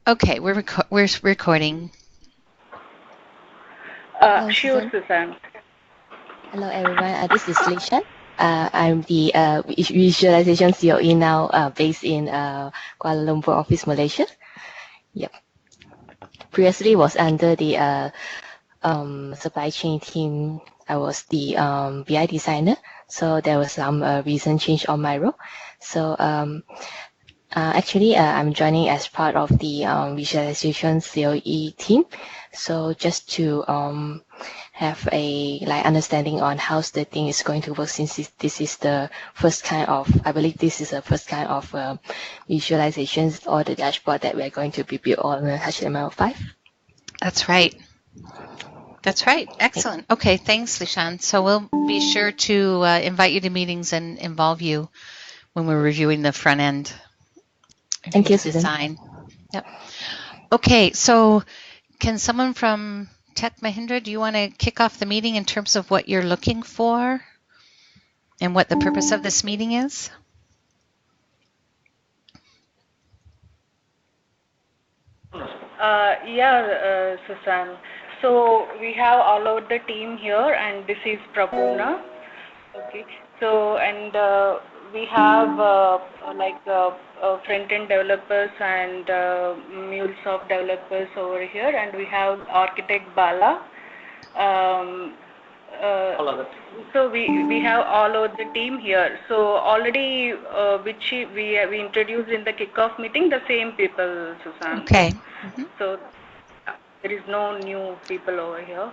Okay, we're recording. Hello, Sure, Susan. Susan. Hello, everyone. This is Lishan. I'm the visualization COE now, based in Kuala Lumpur office, Malaysia. Yep. Previously was under the supply chain team. I was the BI designer, so there was some recent change on my role. So actually, I'm joining as part of the visualization COE team. So just to have a understanding on how the thing is going to work, since this is the first kind of, I believe this is the first kind of visualizations or the dashboard that we're going to be built on HTML5. That's right. That's right. Excellent. Okay, thanks, Lishan. So we'll be sure to invite you to meetings and involve you when we're reviewing the front end. Thank you, Susan. Design. Yep. Okay, so can someone from Tech Mahindra, do you want to kick off the meeting in terms of what you're looking for and what the purpose of this meeting is? Susan. So we have all out the team here, and this is Prabhuna. Okay. So we have front-end developers and MuleSoft developers over here, and we have architect Bala. So we have all over the team here. So already, which we introduced in the kickoff meeting, the same people, Susan. Okay. So there is no new people over here.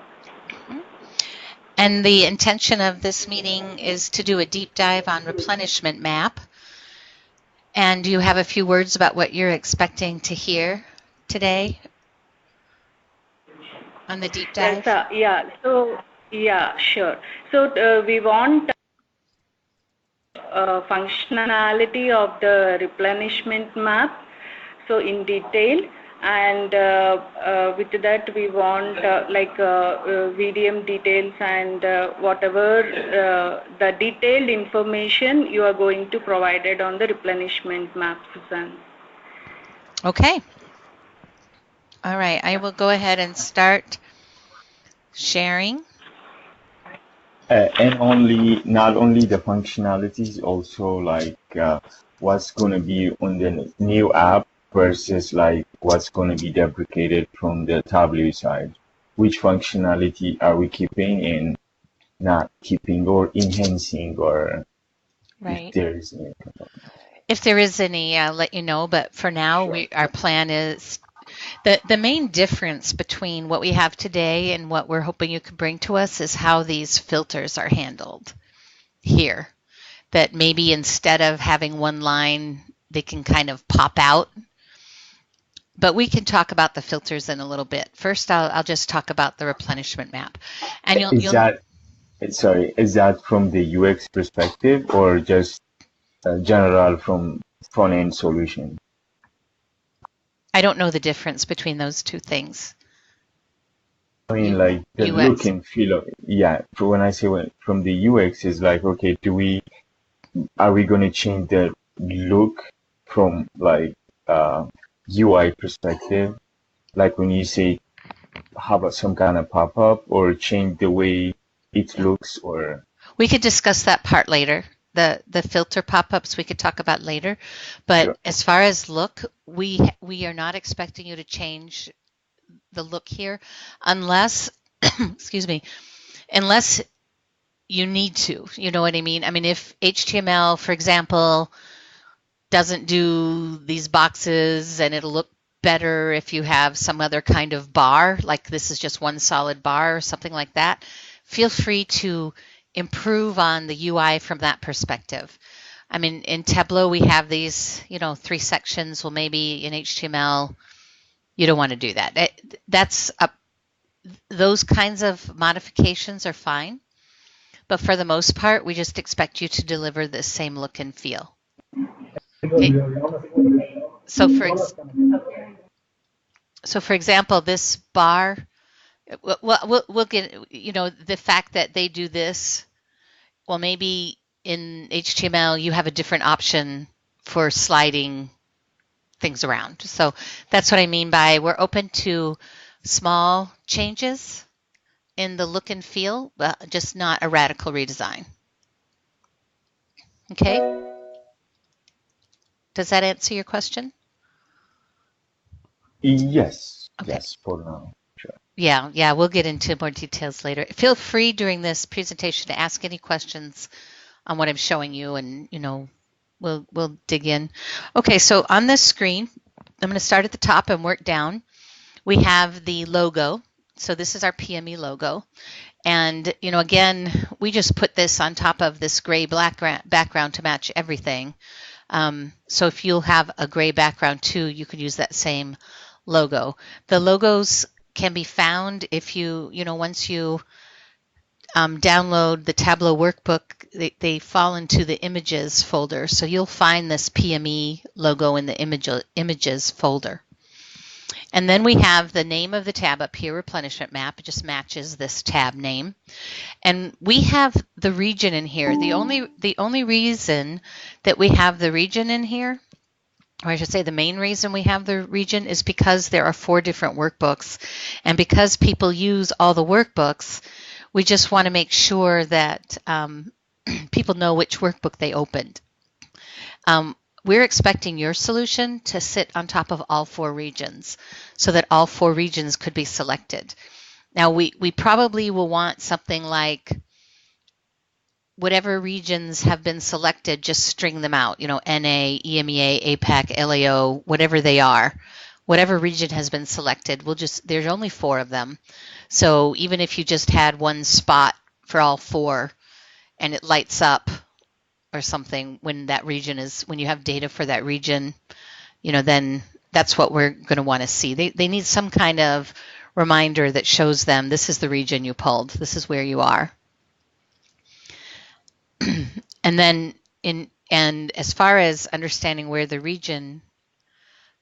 And the intention of this meeting is to do a deep dive on replenishment map. And do you have a few words about what you're expecting to hear today on the deep dive? Yes, sure. So we want functionality of the replenishment map, so in detail, and with that we want VDM details and whatever the detailed information you are going to provide it on the replenishment map, Susan. Okay. All right, I will go ahead and start sharing. And not only the functionalities, also what's going to be on the new app versus what's going to be deprecated from the Tableau side. Which functionality are we keeping and not keeping, or enhancing, or right. If there is any, I'll let you know. But for now, sure. Our plan is the main difference between what we have today and what we're hoping you can bring to us is how these filters are handled here. That maybe instead of having one line, they can kind of pop out. But we can talk about the filters in a little bit. First, I'll just talk about the replenishment map. And is that from the UX perspective or just general from front-end solution? I don't know the difference between those two things. I mean, the UX. Look and feel of it. Yeah. When I say from the UX is okay, are we going to change the look from UI perspective? Like when you say, how about some kind of pop-up, or change the way it looks, or? We could discuss that part later. The filter pop-ups we could talk about later, but sure. As far as look, we are not expecting you to change the look here unless excuse me, unless you need to, you know what I mean? I mean, if HTML, for example, doesn't do these boxes and it'll look better if you have some other kind of bar, like this is just one solid bar or something like that, feel free to improve on the UI from that perspective. I mean, in Tableau, we have these, 3 sections. Well, maybe in HTML, you don't want to do that. Those kinds of modifications are fine. But for the most part, we just expect you to deliver the same look and feel. So for example, this bar, we'll get, the fact that they do this, well, maybe in HTML you have a different option for sliding things around. So that's what I mean by we're open to small changes in the look and feel, but just not a radical redesign. Okay? Does that answer your question? Yes. Okay. Yes, for now. Sure. Yeah, we'll get into more details later. Feel free during this presentation to ask any questions on what I'm showing you, and we'll dig in. Okay, so on this screen, I'm going to start at the top and work down. We have the logo. So this is our PME logo. And, again, we just put this on top of this gray background to match everything. So if you'll have a gray background too, you could use that same logo. The logos can be found if once you download the Tableau workbook, they fall into the images folder. So you'll find this PME logo in the images folder. And then we have the name of the tab up here, replenishment map. It just matches this tab name. And we have the region in here. The only reason that we have the region in here, or I should say the main reason we have the region, is because there are 4 different workbooks. And because people use all the workbooks, we just want to make sure that people know which workbook they opened. We're expecting your solution to sit on top of all 4 regions so that all 4 regions could be selected. Now, we probably will want something like whatever regions have been selected, just string them out, NA, EMEA, APAC, LAO, whatever they are. Whatever region has been selected, there's only 4 of them. So even if you just had one spot for all 4 and it lights up or something when you have data for that region, then that's what we're going to want to see. They need some kind of reminder that shows them this is the region you pulled, this is where you are. And then as far as understanding where the region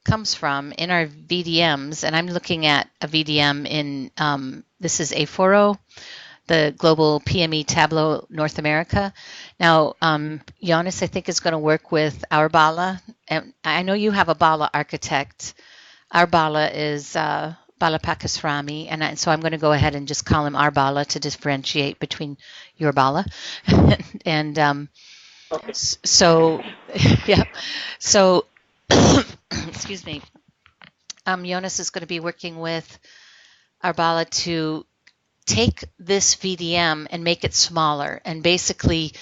comes from in our VDMs, and I'm looking at a VDM in this is A4O, the Global PME Tableau North America. Now, Jonas, I think, is going to work with our Bala. And I know you have a Bala architect. Our Bala is Bala Pakisrami, and so I'm going to go ahead and just call him our Bala to differentiate between your Bala. And Okay. so, yeah. So, excuse me. Jonas is going to be working with our Bala to take this VDM and make it smaller, and basically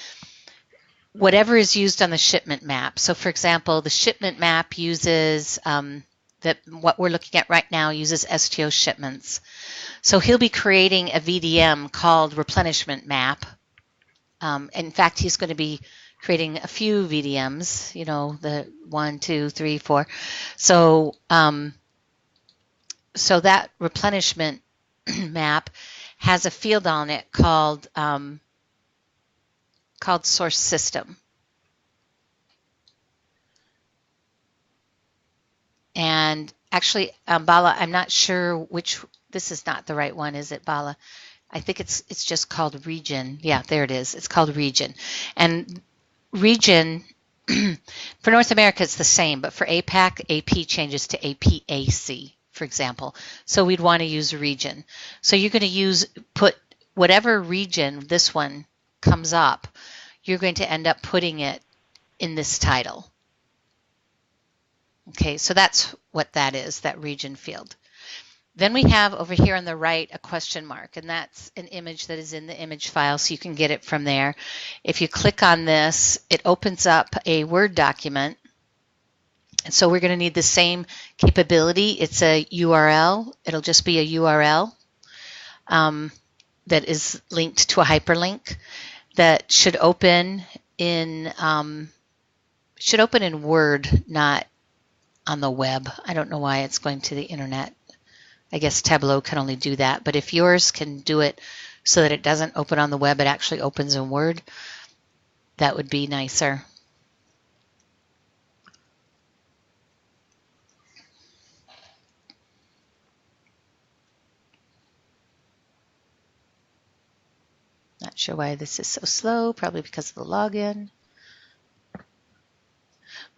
whatever is used on the shipment map. So for example, the shipment map uses what we're looking at right now uses STO shipments. So he'll be creating a VDM called replenishment map. In fact, he's going to be creating a few VDMs, the 1, 2, 3, 4. So so that replenishment map has a field on it called source system. And actually, Bala, I'm not sure this is not the right one, is it, Bala? I think it's just called region. Yeah, there it is. It's called region. And region, for North America, it's the same, but for APAC, AP changes to APAC, for example. So we'd want to use region. So you're going to put whatever region this one comes up, you're going to end up putting it in this title. Okay, so that's what that is, that region field. Then we have over here on the right a question mark, and that's an image that is in the image file, so you can get it from there. If you click on this, it opens up a Word document. And so we're going to need the same capability. It's a URL. It'll just be a URL that is linked to a hyperlink that should open in Word, not on the web. I don't know why it's going to the internet. I guess Tableau can only do that. But if yours can do it so that it doesn't open on the web, it actually opens in Word, that would be nicer. Not sure why this is so slow, probably because of the login.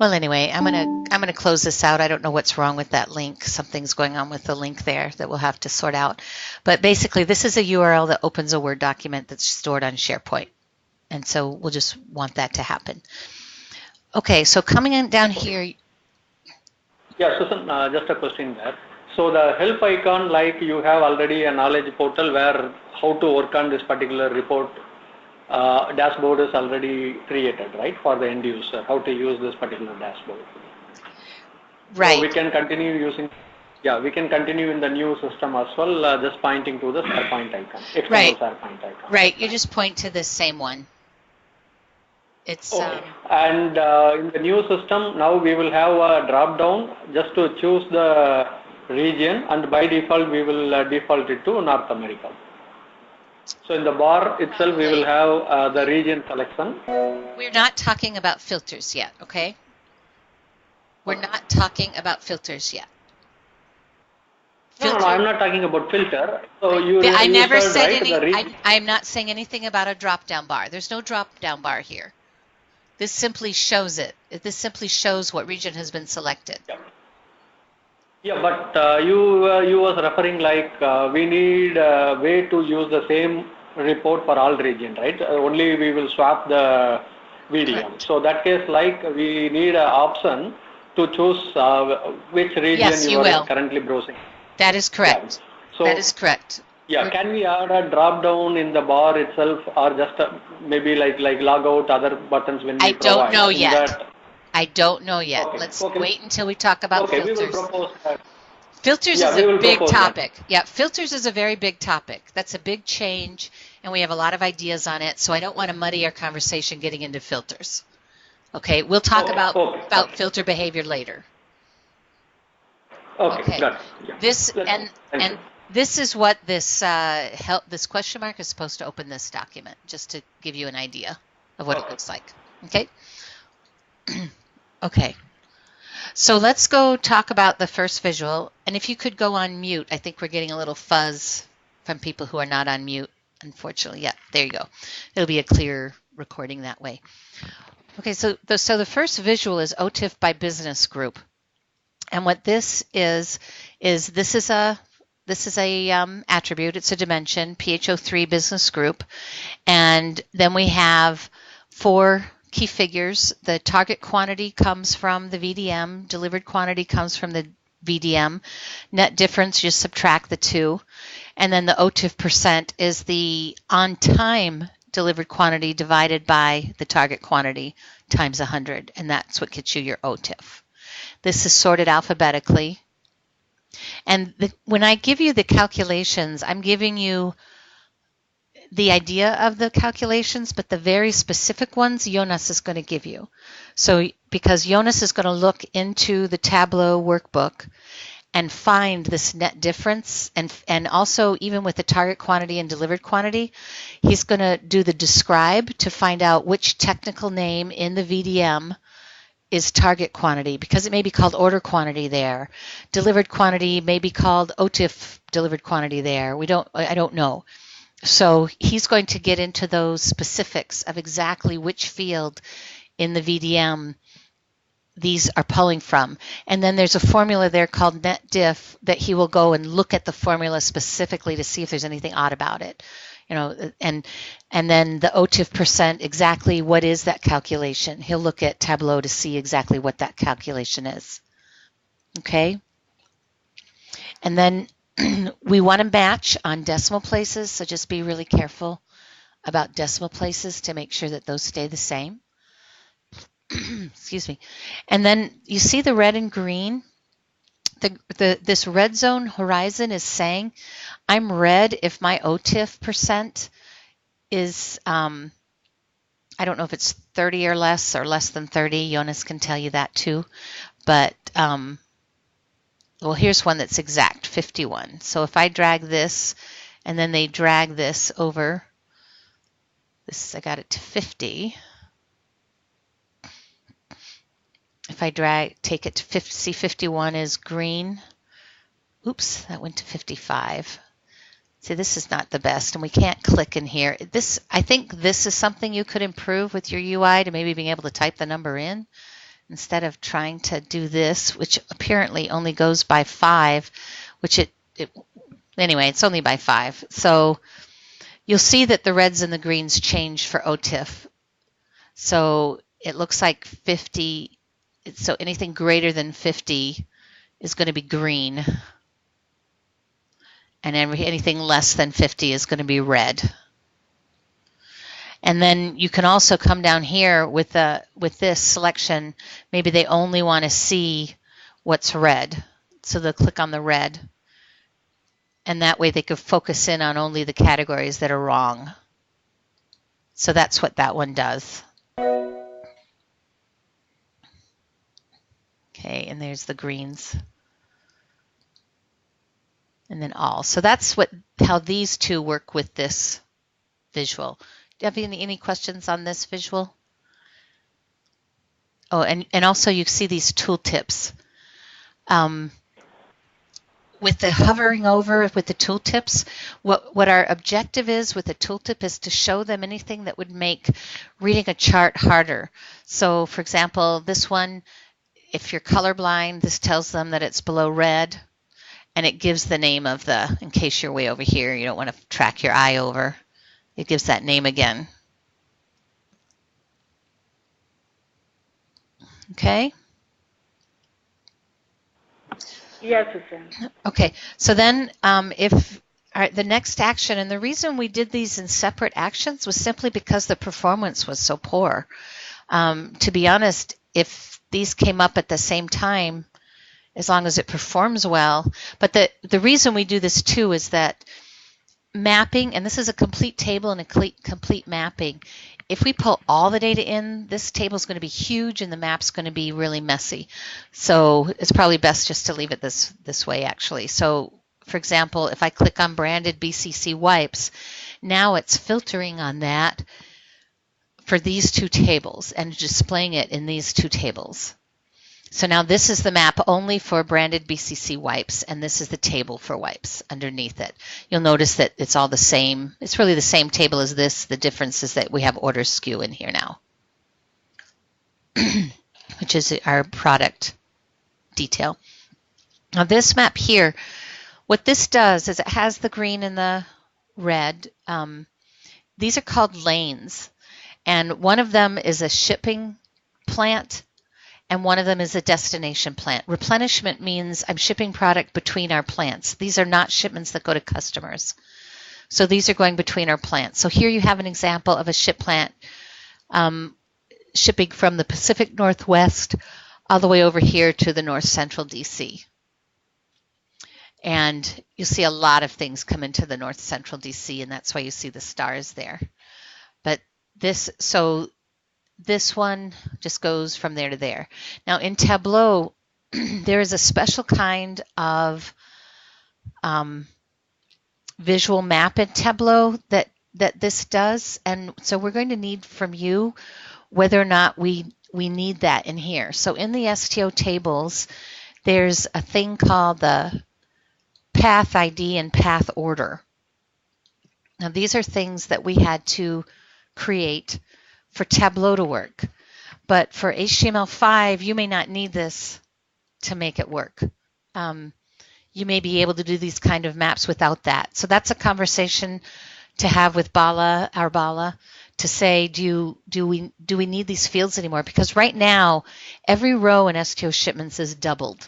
Well, anyway, I'm gonna close this out. I don't know what's wrong with that link. Something's going on with the link there that we'll have to sort out. But basically, this is a URL that opens a Word document that's stored on SharePoint. And so we'll just want that to happen. Okay, so coming in down here. Yeah, Susan, just a question there. So the help icon, like you have already a knowledge portal where how to work on this particular report dashboard is already created, right, for the end user, how to use this particular dashboard. Right. So we can continue using, we can continue in the new system as well, just pointing to the SharePoint icon, external SharePoint icon. Right, you just point to the same one. It's okay. And in the new system, now we will have a drop down just to choose the region, and by default we will default it to North America. So in the bar itself we will have the region selection. We're not talking about filters yet, okay? We're not talking about filters yet. No, I'm not talking about filter. So I never said right, I'm not saying anything about a drop-down bar. There's no drop-down bar here. This simply shows it. This simply shows what region has been selected. Yeah, but you was referring like we need a way to use the same report for all region, right? Only we will swap the VDM. Correct. So that case, like we need an option to choose which region you are currently browsing. That is correct. Yeah. So, that is correct. Yeah, can we add a drop down in the bar itself, or just maybe like log out other buttons when we I don't know yet. I don't know yet. Okay. Let's wait until we talk about filters. We will propose that. Filters is a big topic. That. Yeah, filters is a very big topic. That's a big change, and we have a lot of ideas on it, so I don't want to muddy our conversation getting into filters. Okay, we'll talk about filter behavior later. Okay. Got it. Yeah. This and this is what this this question mark is supposed to open this document, just to give you an idea of what it looks like. Okay. Okay. So let's go talk about the first visual. And if you could go on mute, I think we're getting a little fuzz from people who are not on mute, unfortunately. Yeah, there you go. It'll be a clear recording that way. Okay, so the first visual is OTIF by business group. And what this is this is a attribute. It's a dimension, PHO3 business group. And then we have 4 key figures. The target quantity comes from the VDM. Delivered quantity comes from the VDM. Net difference, just subtract the 2. And then the OTIF percent is the on-time delivered quantity divided by the target quantity times 100. And that's what gets you your OTIF. This is sorted alphabetically. And when I give you the calculations, I'm giving you the idea of the calculations, but the very specific ones Jonas is going to give you. So because Jonas is going to look into the Tableau workbook and find this net difference, and also even with the target quantity and delivered quantity, he's going to do the describe to find out which technical name in the VDM is target quantity, because it may be called order quantity there. Delivered quantity may be called OTIF delivered quantity there. I don't know. So he's going to get into those specifics of exactly which field in the VDM these are pulling from. And then there's a formula there called net diff that he will go and look at the formula specifically to see if there's anything odd about it. You know, and then the OTIF percent, exactly what is that calculation? He'll look at Tableau to see exactly what that calculation is. Okay? And then we want to match on decimal places, so just be really careful about decimal places to make sure that those stay the same. Excuse me. And then you see the red and green. This red zone horizon is saying I'm red if my OTIF percent is, I don't know if it's 30 or less than 30. Jonas can tell you that too. But, well, here's one that's exact, 51. So if I drag this and then they drag this over, I got it to 50. If I take it to 50, see 51 is green. Oops, that went to 55. See, this is not the best, and we can't click in here. I think this is something you could improve with your UI to maybe being able to type the number in. instead of trying to do this, which apparently only goes by 5, which anyway, it's only by 5. So you'll see that the reds and the greens change for OTIF. So it looks like 50, so anything greater than 50 is going to be green. And anything less than 50 is going to be red. And then you can also come down here with this selection. Maybe they only want to see what's red. So they'll click on the red. And that way they could focus in on only the categories that are wrong. So that's what that one does. Okay, and there's the greens. And then all. So that's how these two work with this visual. Do you have any questions on this visual? Oh, and also you see these tooltips. With the hovering over with the tooltips, what our objective is with the tooltip is to show them anything that would make reading a chart harder. So for example, this one, if you're colorblind, this tells them that it's below red, and it gives the name of in case you're way over here, you don't want to track your eye over. It gives that name again. Okay? Yes, Susan. Okay, so then the next action, and the reason we did these in separate actions was simply because the performance was so poor. To be honest, if these came up at the same time, as long as it performs well, but the reason we do this too is that mapping, and this is a complete table and a complete mapping. If we pull all the data in, this table is going to be huge and the map's going to be really messy. So it's probably best just to leave it this way, actually. So for example, if I click on branded BCC wipes, now it's filtering on that for these two tables and displaying it in these two tables. So now this is the map only for branded BCC wipes, and this is the table for wipes underneath it. You'll notice that it's all the same. It's really the same table as this. The difference is that we have order SKU in here now, which is our product detail. Now this map here, what this does is it has the green and the red. These are called lanes, and one of them is a shipping plant, and one of them is a destination plant. Replenishment means I'm shipping product between our plants. These are not shipments that go to customers. So these are going between our plants. So here you have an example of a ship plant shipping from the Pacific Northwest all the way over here to the North Central DC. And you'll see a lot of things come into the North Central DC, and that's why you see the stars there. But this one just goes from there to there. Now in Tableau, there is a special kind of visual map in Tableau that this does. And so we're going to need from you whether or not we need that in here. So in the STO tables, there's a thing called the path ID and path order. Now these are things that we had to create for Tableau to work. But for HTML5, you may not need this to make it work. You may be able to do these kind of maps without that. So that's a conversation to have with our Bala, to say, do we need these fields anymore? Because right now, every row in STO shipments is doubled.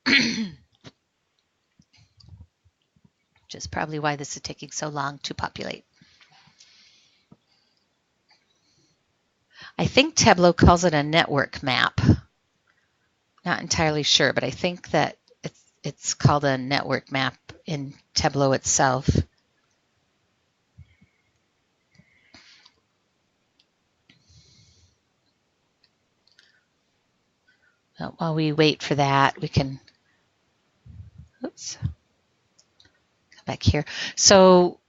Which is probably why this is taking so long to populate. I think Tableau calls it a network map. Not entirely sure, but I think that it's called a network map in Tableau itself. Well, while we wait for that, we can, oops, come back here. So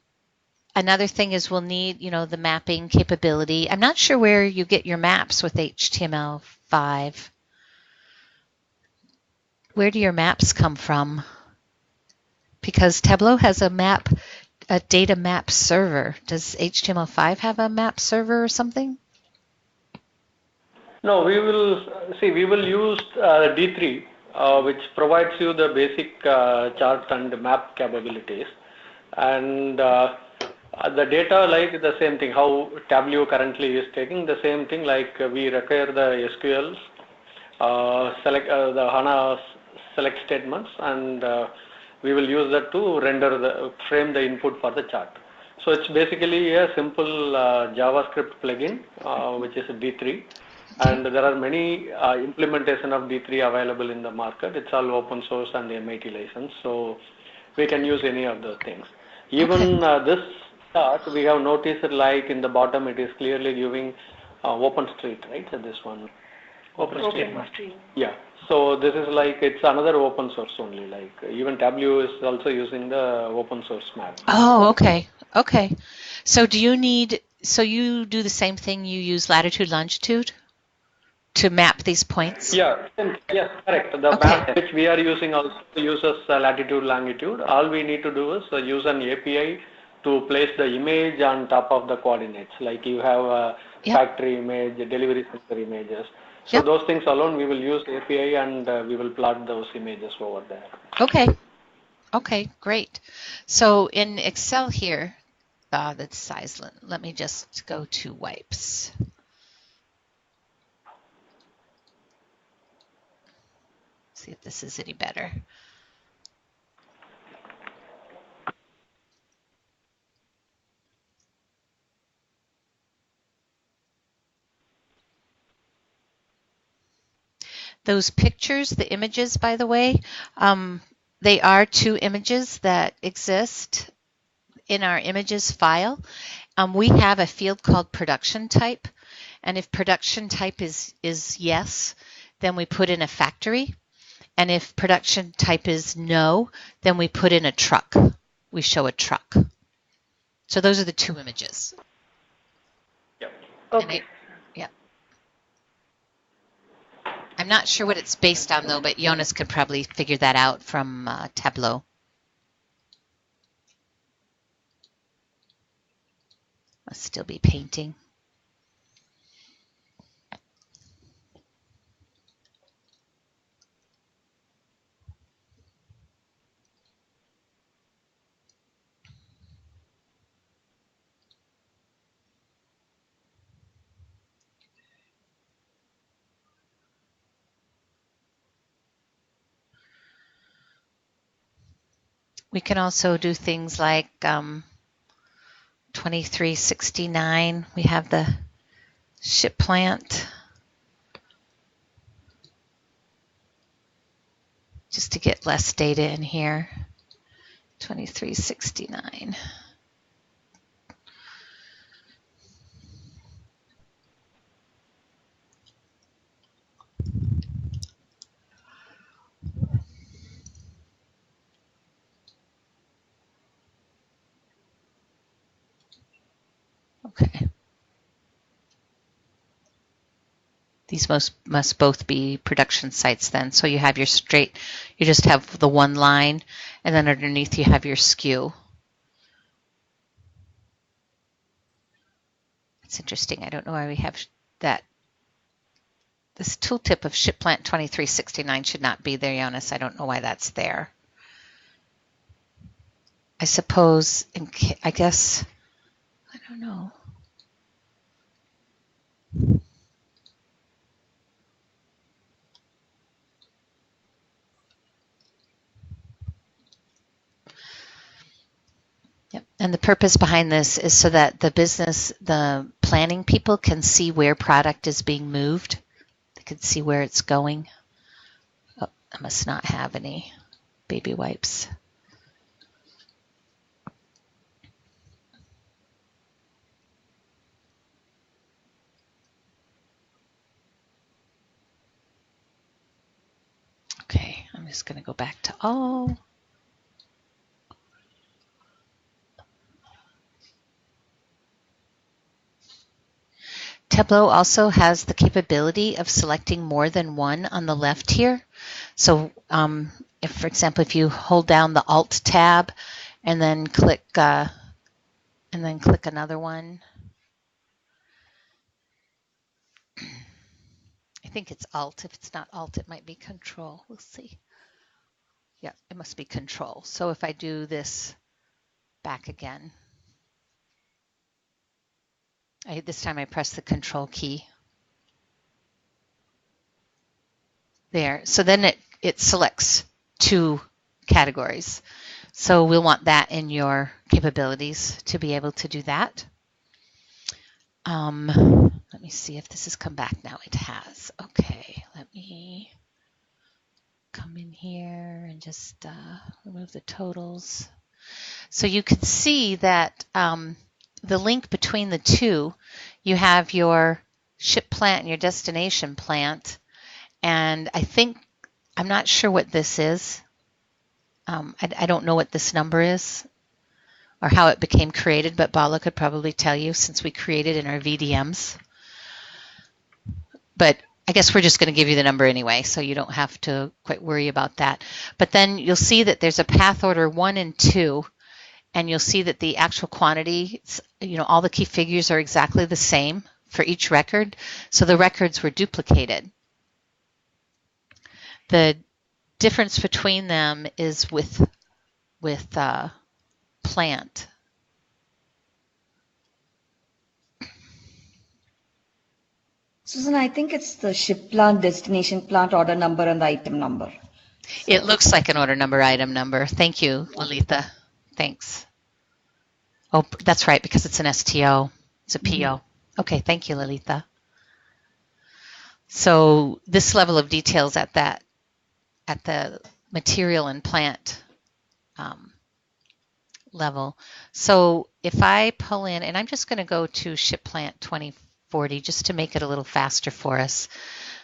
another thing is we'll need, the mapping capability. I'm not sure where you get your maps with HTML5. Where do your maps come from? Because Tableau has a data map server. Does HTML5 have a map server or something? No, we will see. We will use D3, which provides you the basic chart and map capabilities, and the data like the same thing. How Tableau currently is taking the same thing. Like we require the SQLs, select the HANA select statements, and we will use that to frame the input for the chart. So it's basically a simple JavaScript plugin, which is D3. And there are many implementation of D3 available in the market. It's all open source and MIT license, so we can use any of those things. Even this chart, we have noticed that like in the bottom, it is clearly giving OpenStreet, right? So this one, OpenStreet. Yeah. So this is like it's another open source only. Like even Tableau is also using the open source map. Oh, okay. Okay. So do you need? So you do the same thing? You use latitude, longitude to map these points? Yeah, yes, correct. The map which we are using also uses latitude, longitude. All we need to do is use an API to place the image on top of the coordinates. Like you have a factory image, delivery center images. So those things alone, we will use API and we will plot those images over there. Okay. Okay, great. So in Excel here, that's size. Let me just go to wipes. See if this is any better. Those pictures, the images, by the way, they are two images that exist in our images file. We have a field called production type, and if production type is yes, then we put in a factory. And if production type is no, then we put in a truck. We show a truck. So those are the two images. Yep. Okay. Yeah. I'm not sure what it's based on though, but Jonas could probably figure that out from Tableau. Must still be painting. We can also do things like 2369. We have the ship plant. Just to get less data in here. 2369. Okay. These must both be production sites then. So you have your straight, you just have the one line, and then underneath you have your skew. It's interesting. I don't know why we have that. This tooltip of ship plant 2369 should not be there, Jonas. I don't know why that's there. I suppose, I guess, I don't know. Yep. And the purpose behind this is so that the planning people can see where product is being moved. They can see where it's going. Oh, I must not have any baby wipes. Okay, I'm just going to go back to all. Tableau also has the capability of selecting more than one on the left here. So if, for example, if you hold down the Alt tab and then click another one, I think it's Alt. If it's not Alt, it might be Control. We'll see. Yeah, it must be Control. So if I do this back again, this time I press the Control key. There. So then it selects 2 categories. So we'll want that in your capabilities to be able to do that. Let me see if this has come back now. It has. Okay, let me come in here and just remove the totals. So you can see that the link between the 2, you have your ship plant and your destination plant. And I'm not sure what this is. I don't know what this number is or how it became created, but Bala could probably tell you since we created in our VDMs. But I guess we're just going to give you the number anyway, so you don't have to quite worry about that. But then you'll see that there's a path order 1 and 2, and you'll see that the actual quantity, all the key figures are exactly the same for each record. So the records were duplicated. The difference between them is with plant. Susan, I think it's the ship plant, destination plant, order number, and the item number. It looks like an order number, item number. Thank you, Lalitha. Thanks. Oh, that's right, because it's an STO. It's a PO. Okay, thank you, Lalitha. So this level of details at the material and plant level. So if I pull in, and I'm just going to go to ship plant 2040 just to make it a little faster for us.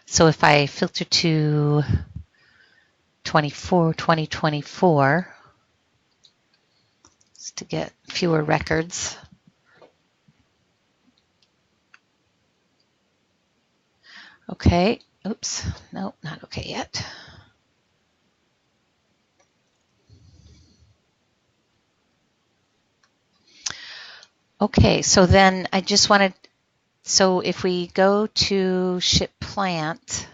So if I filter to 2024, just to get fewer records. Okay, oops, no, not okay yet. Okay, so then I just wanted, so if we go to ship plant,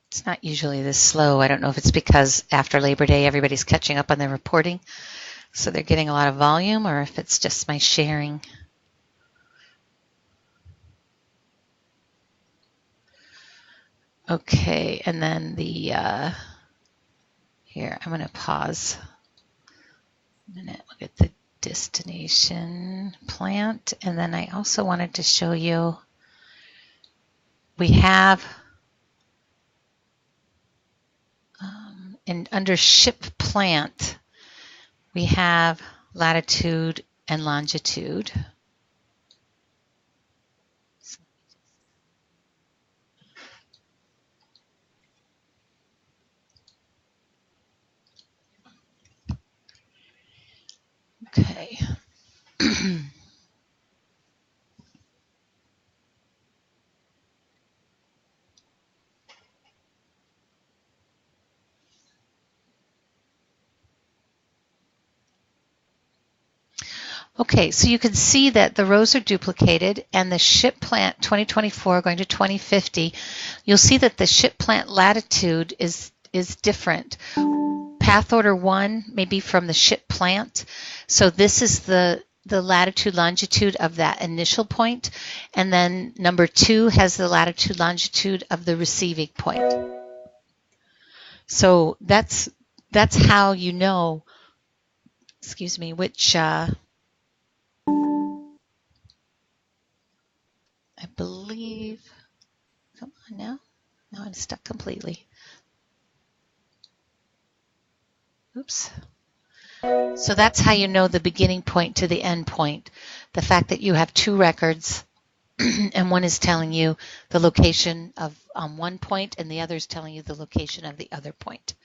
it's not usually this slow. I don't know if it's because after Labor Day everybody's catching up on their reporting, so they're getting a lot of volume, or if it's just my sharing. Okay, and then the, here, I'm going to pause a minute, look at the destination plant, and then I also wanted to show you, we have, under ship plant, we have latitude and longitude. Okay. Okay, so you can see that the rows are duplicated, and the ship plant 2024 going to 2050, you'll see that the ship plant latitude is different. Path order 1 may be from the ship plant, so this is the latitude longitude of that initial point, and then number 2 has the latitude longitude of the receiving point. So that's how you know, excuse me, which I believe, come on now I'm stuck completely. Oops. So that's how you know the beginning point to the end point. The fact that you have 2 records and one is telling you the location of one point and the other is telling you the location of the other point.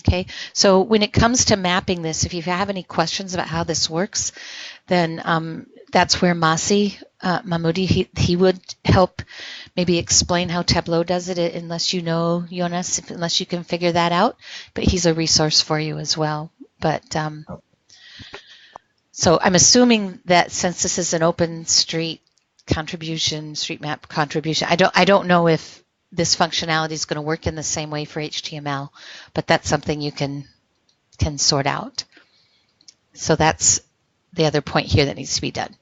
Okay, so when it comes to mapping this, if you have any questions about how this works, then that's where Masi Mahmoudi, he would help maybe explain how Tableau does it, unless you know, Jonas, unless you can figure that out. But he's a resource for you as well. But so I'm assuming that since this is an open street map contribution, I don't know if this functionality is going to work in the same way for HTML, but that's something you can sort out. So that's the other point here that needs to be done.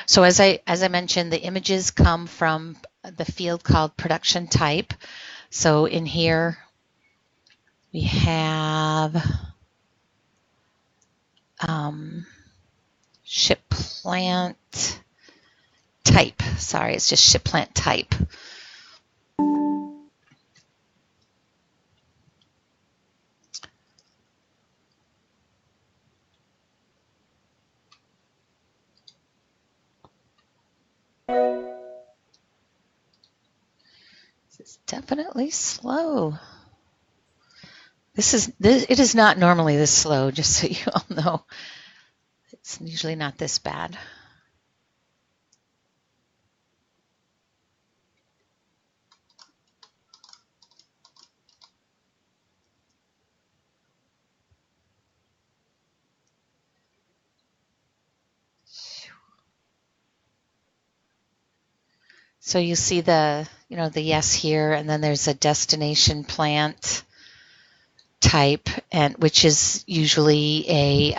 So as I mentioned, the images come from the field called production type. So in here we have ship plant type. Sorry, it's just ship plant type. This is definitely slow. It is not normally this slow, just so you all know. It's usually not this bad. So you see the yes here, and then there's a destination plant type, and which is usually a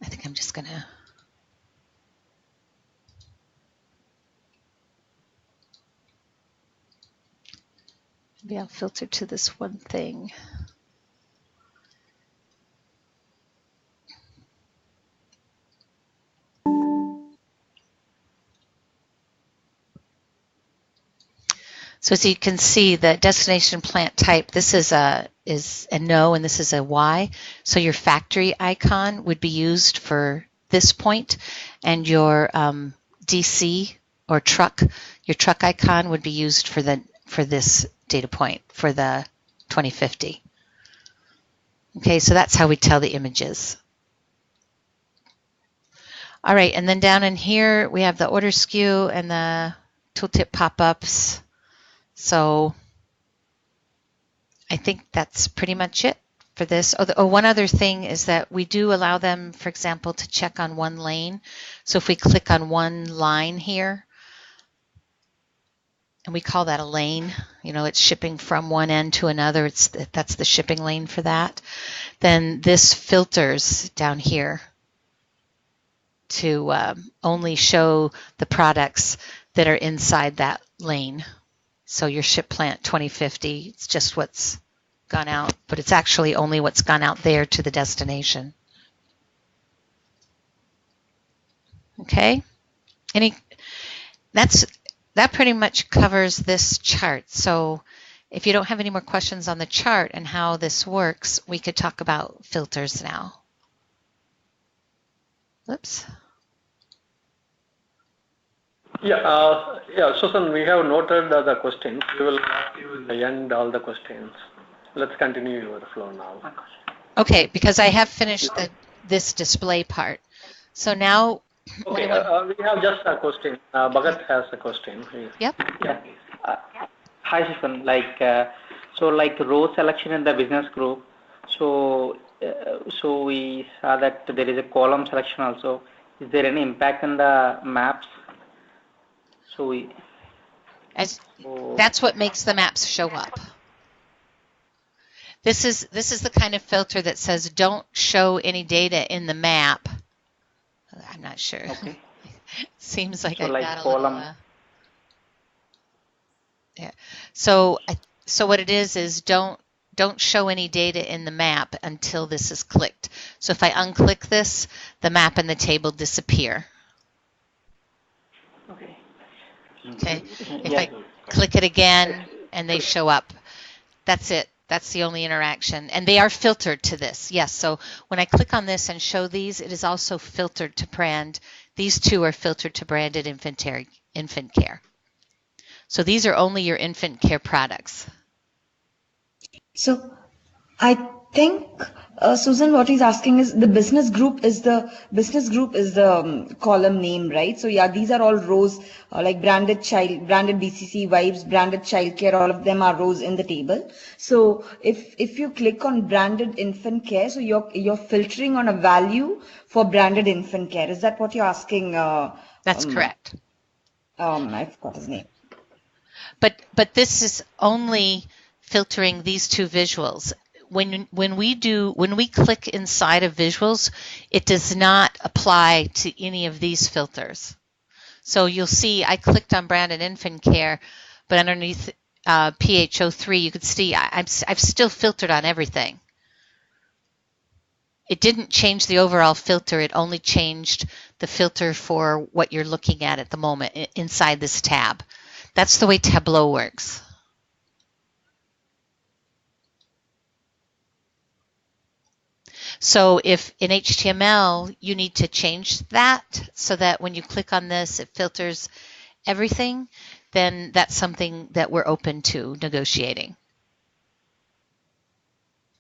I think I'm just gonna maybe I'll filter to this one thing. So as you can see, the destination plant type, this is a no and this is a Y. So your factory icon would be used for this point, and your DC or truck, your truck icon would be used for this data point for the 2050. Okay, so that's how we tell the images. All right, and then down in here we have the order SKU and the tooltip pop-ups. So I think that's pretty much it for this. Oh, one other thing is that we do allow them, for example, to check on one lane. So if we click on one line here, and we call that a lane, it's shipping from one end to another, that's the shipping lane for that, then this filters down here to only show the products that are inside that lane. So your ship plant 2050, it's just what's gone out, but it's actually only what's gone out there to the destination. Okay, that pretty much covers this chart. So if you don't have any more questions on the chart and how this works, we could talk about filters now. Oops. Yeah, Susan, we have noted the questions. We will ask you in the end all the questions. Let's continue your flow now. Okay, because I have finished this display part. So now... Okay, we have just a question. Bhagat has a question. Please. Yep. Yeah. Hi, Susan. So row selection in the business group. So we saw that there is a column selection also. Is there any impact in the maps? That's what makes the maps show up. This is the kind of filter that says don't show any data in the map. I'm not sure. Okay. Seems like so I've got a column. little, yeah. So what it is don't show any data in the map until this is clicked. So if I unclick this, the map and the table disappear. Okay. If I click it again and they show up, that's it. That's the only interaction. And they are filtered to this. Yes. So when I click on this and show these, it is also filtered to brand. These two are filtered to branded infant care. So these are only your infant care products. So I think, Susan, what he's asking is the business group is the column name, right? So yeah, these are all rows, like branded BCC vibes, branded childcare, all of them are rows in the table. So if you click on branded infant care, so you're filtering on a value for branded infant care. Is that what you're asking? That's correct. I forgot his name. But this is only filtering these two visuals. When we click inside of visuals, it does not apply to any of these filters. So you'll see I clicked on branded infant care, but underneath PH03, you could see I've still filtered on everything. It didn't change the overall filter. It only changed the filter for what you're looking at the moment inside this tab. That's the way Tableau works. So if in HTML you need to change that so that when you click on this, it filters everything, then that's something that we're open to negotiating,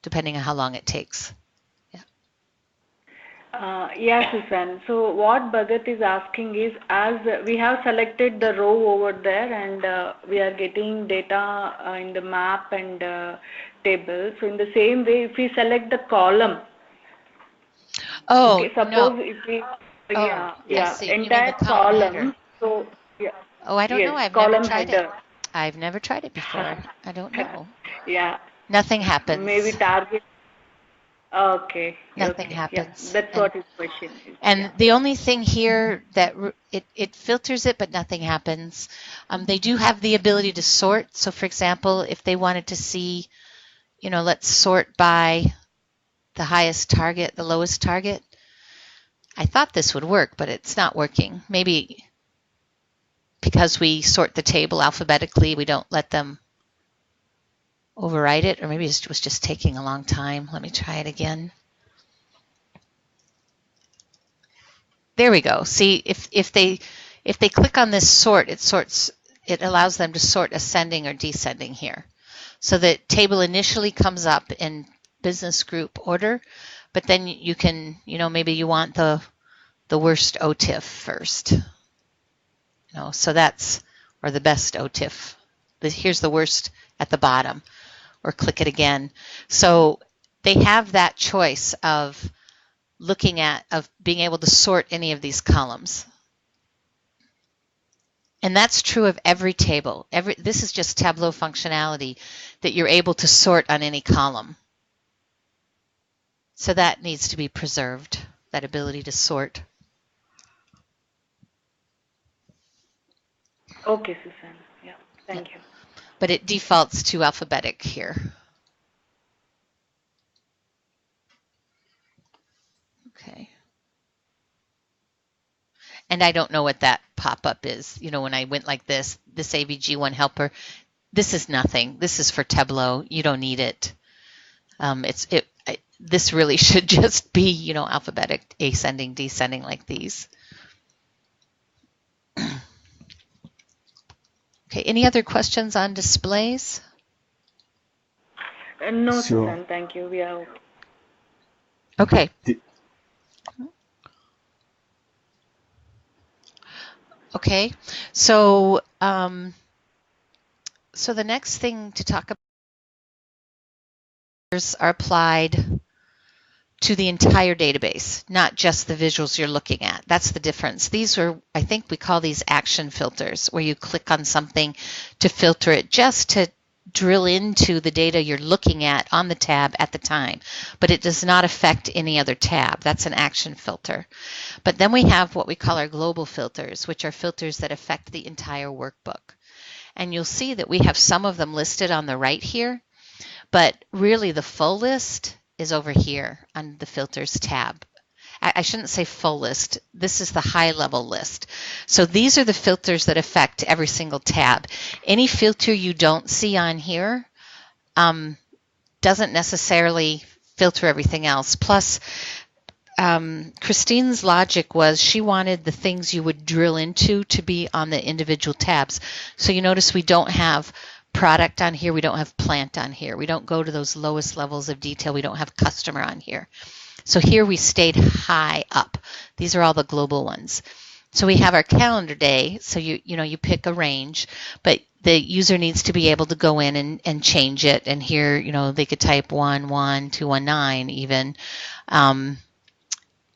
depending on how long it takes. Yeah, Susan. So what Bhagat is asking is, as we have selected the row over there and we are getting data in the map and table. So in the same way, if we select the column, oh, okay, suppose if we, entire column. So yeah. Oh, I don't know. I've never tried it. I've never tried it before. I don't know. Yeah. Nothing happens. Maybe target. Okay. Nothing happens. Yeah, that's what his question is. And the only thing here that it filters it, but nothing happens. They do have the ability to sort. So, for example, if they wanted to see, let's sort by the highest target, the lowest target. I thought this would work, but it's not working. Maybe because we sort the table alphabetically, we don't let them overwrite it, or maybe it was just taking a long time. Let me try it again. There we go. See, if they click on this sort, it allows them to sort ascending or descending here. So the table initially comes up in business group order, but then you can, maybe you want the worst OTIF first. So that's, or the best OTIF. Here's the worst at the bottom, or click it again. So they have that choice of being able to sort any of these columns. And that's true of every table. This is just Tableau functionality, that you're able to sort on any column. So that needs to be preserved, that ability to sort. Okay, Susan. Yeah, thank you. But it defaults to alphabetic here. Okay. And I don't know what that pop-up is. When I went like this AVG1 helper, this is nothing. This is for Tableau. You don't need it. This really should just be, alphabetic, ascending, descending like these. Okay, any other questions on displays? No, Susan, thank you. We are okay. Okay, so so the next thing to talk about are applied to the entire database, not just the visuals you're looking at. That's the difference. These are, I think we call these action filters, where you click on something to filter it just to drill into the data you're looking at on the tab at the time, but it does not affect any other tab. That's an action filter. But then we have what we call our global filters, which are filters that affect the entire workbook. And you'll see that we have some of them listed on the right here, but really the full list is over here on the filters tab. I shouldn't say full list. This is the high level list. So these are the filters that affect every single tab. Any filter you don't see on here doesn't necessarily filter everything else. Plus, Christine's logic was she wanted the things you would drill into to be on the individual tabs. So you notice we don't have product on here. We don't have plant on here. We don't go to those lowest levels of detail. We don't have customer on here. So here we stayed high up. These are all the global ones. So we have our calendar day. So you pick a range, but the user needs to be able to go in and change it. And here, they could type 11219 even, and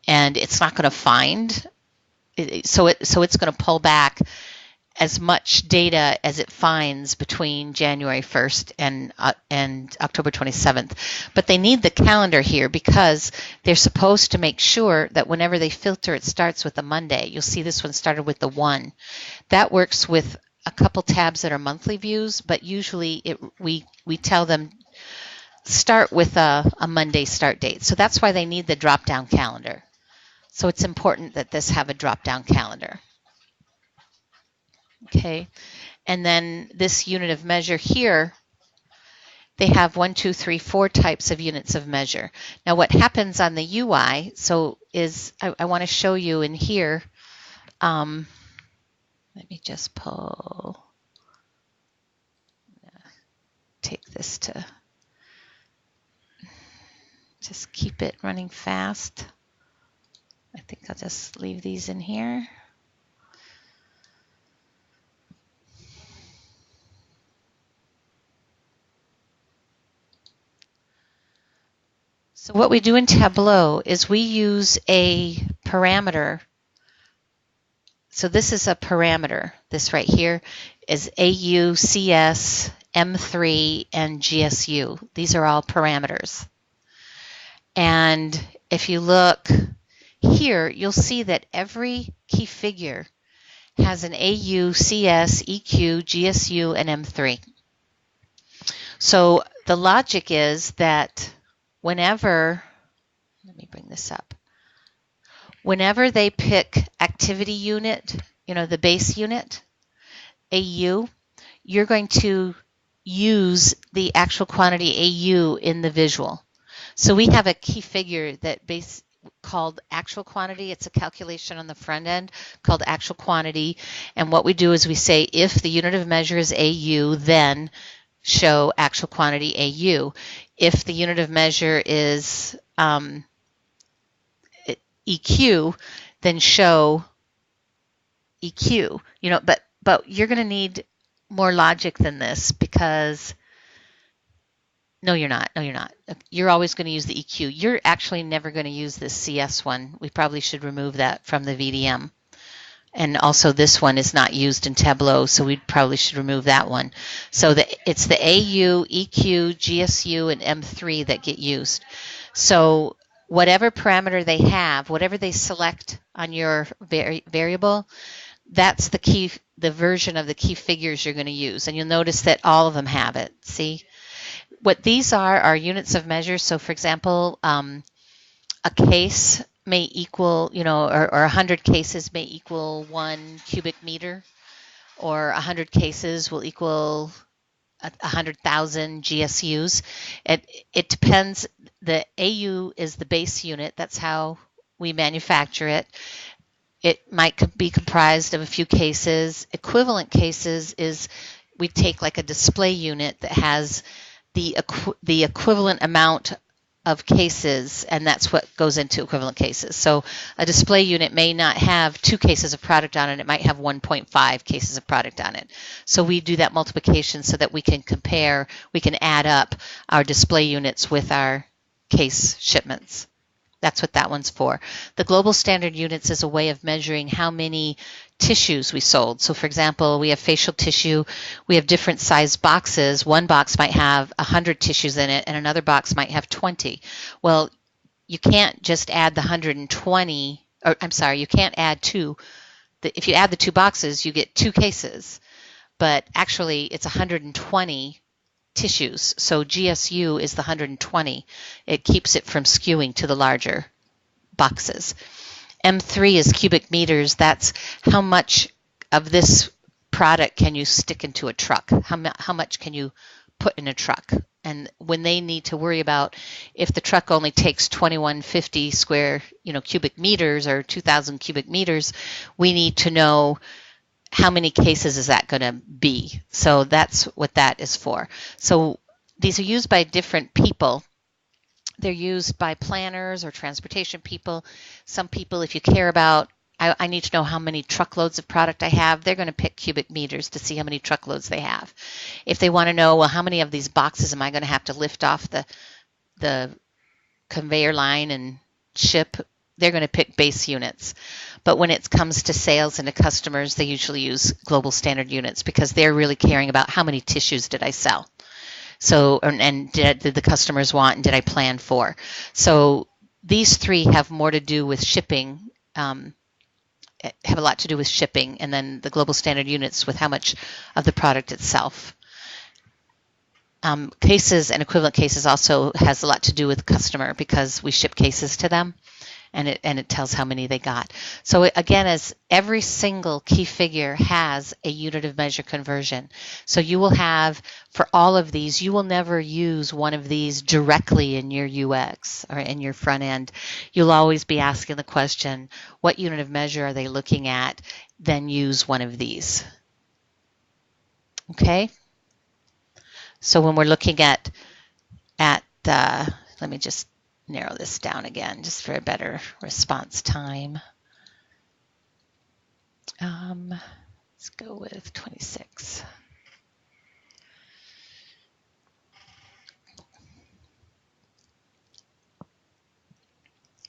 it's not going to find. So it's going to pull back as much data as it finds between January 1st and October 27th. But they need the calendar here because they're supposed to make sure that whenever they filter, it starts with a Monday. You'll see this one started with the 1. That works with a couple tabs that are monthly views, but usually we tell them start with a Monday start date. So that's why they need the drop-down calendar. So it's important that this have a drop-down calendar. Okay, and then this unit of measure here, they have 1, 2, 3, 4 types of units of measure. Now what happens on the UI, I want to show you in here, let me just take this to, just keep it running fast. I think I'll just leave these in here. So what we do in Tableau is we use a parameter. So this is a parameter. This right here is AU, CS, M3, and GSU. These are all parameters. And if you look here, you'll see that every key figure has an AU, CS, EQ, GSU, and M3. So the logic is that whenever, let me bring this up, whenever they pick activity unit, the base unit, AU, you're going to use the actual quantity AU in the visual. So we have a key figure that called actual quantity. It's a calculation on the front end called actual quantity. And what we do is we say if the unit of measure is AU, then show actual quantity AU. If the unit of measure is EQ, then show EQ. But you're going to need more logic than this because no, you're not. You're always going to use the EQ. You're actually never going to use this CS one. We probably should remove that from the VDM. And also this one is not used in Tableau, so we probably should remove that one. So it's the AU, EQ, GSU, and M3 that get used. So whatever parameter they have, whatever they select on your variable, that's the version of the key figures you're going to use. And you'll notice that all of them have it. See? What these are units of measure. So for example, a case may equal, or 100 cases may equal 1 cubic meter, or 100 cases will equal 100,000 GSUs. It depends. The AU is the base unit. That's how we manufacture it. It might be comprised of a few cases. Equivalent cases is we take like a display unit that has the equivalent amount of cases, and that's what goes into equivalent cases. So a display unit may not have 2 cases of product on it. It might have 1.5 cases of product on it. So we do that multiplication so that we can compare, we can add up our display units with our case shipments. That's what that one's for. The global standard units is a way of measuring how many tissues we sold. So for example, we have facial tissue, we have different sized boxes. One box might have 100 tissues in it and another box might have 20. Well, you can't just add the 120, or I'm sorry, you can't add 2. If you add the 2 boxes, you get 2 cases, but actually it's 120 tissues. So GSU is the 120. It keeps it from skewing to the larger boxes. M3 is cubic meters. That's how much of this product can you stick into a truck? How much can you put in a truck? And when they need to worry about if the truck only takes 2150 square, cubic meters or 2000 cubic meters, we need to know how many cases is that going to be? So that's what that is for. So these are used by different people. They're used by planners or transportation people. Some people, if you care about, I need to know how many truckloads of product I have, they're going to pick cubic meters to see how many truckloads they have. If they want to know, well, how many of these boxes am I going to have to lift off the conveyor line and ship, they're going to pick base units. But when it comes to sales and to customers, they usually use global standard units because they're really caring about how many tissues did I sell. So, and did the customers want and did I plan for? So these three have more to do with shipping, have a lot to do with shipping, and then the global standard units with how much of the product itself. Cases and equivalent cases also has a lot to do with customer because we ship cases to them. And it tells how many they got. So again, as every single key figure has a unit of measure conversion. So you will have, for all of these, you will never use one of these directly in your UX or in your front end. You'll always be asking the question, what unit of measure are they looking at? Then use one of these. Okay? So when we're looking at let me just narrow this down again just for a better response time. Let's go with 26.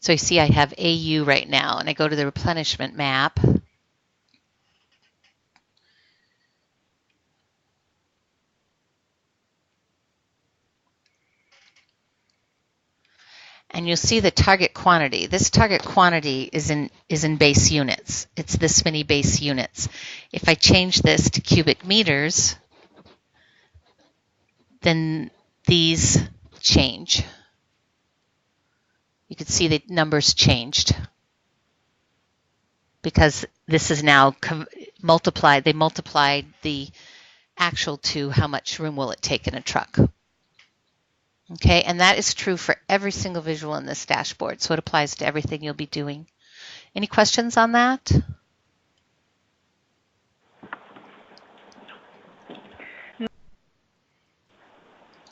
So you see I have AU right now, and I go to the replenishment map. And you'll see the target quantity. This target quantity is in base units. It's this many base units. If I change this to cubic meters, then these change. You can see the numbers changed because this is now multiplied. They multiplied the actual to how much room will it take in a truck. Okay, and that is true for every single visual in this dashboard, so it applies to everything you'll be doing. Any questions on that?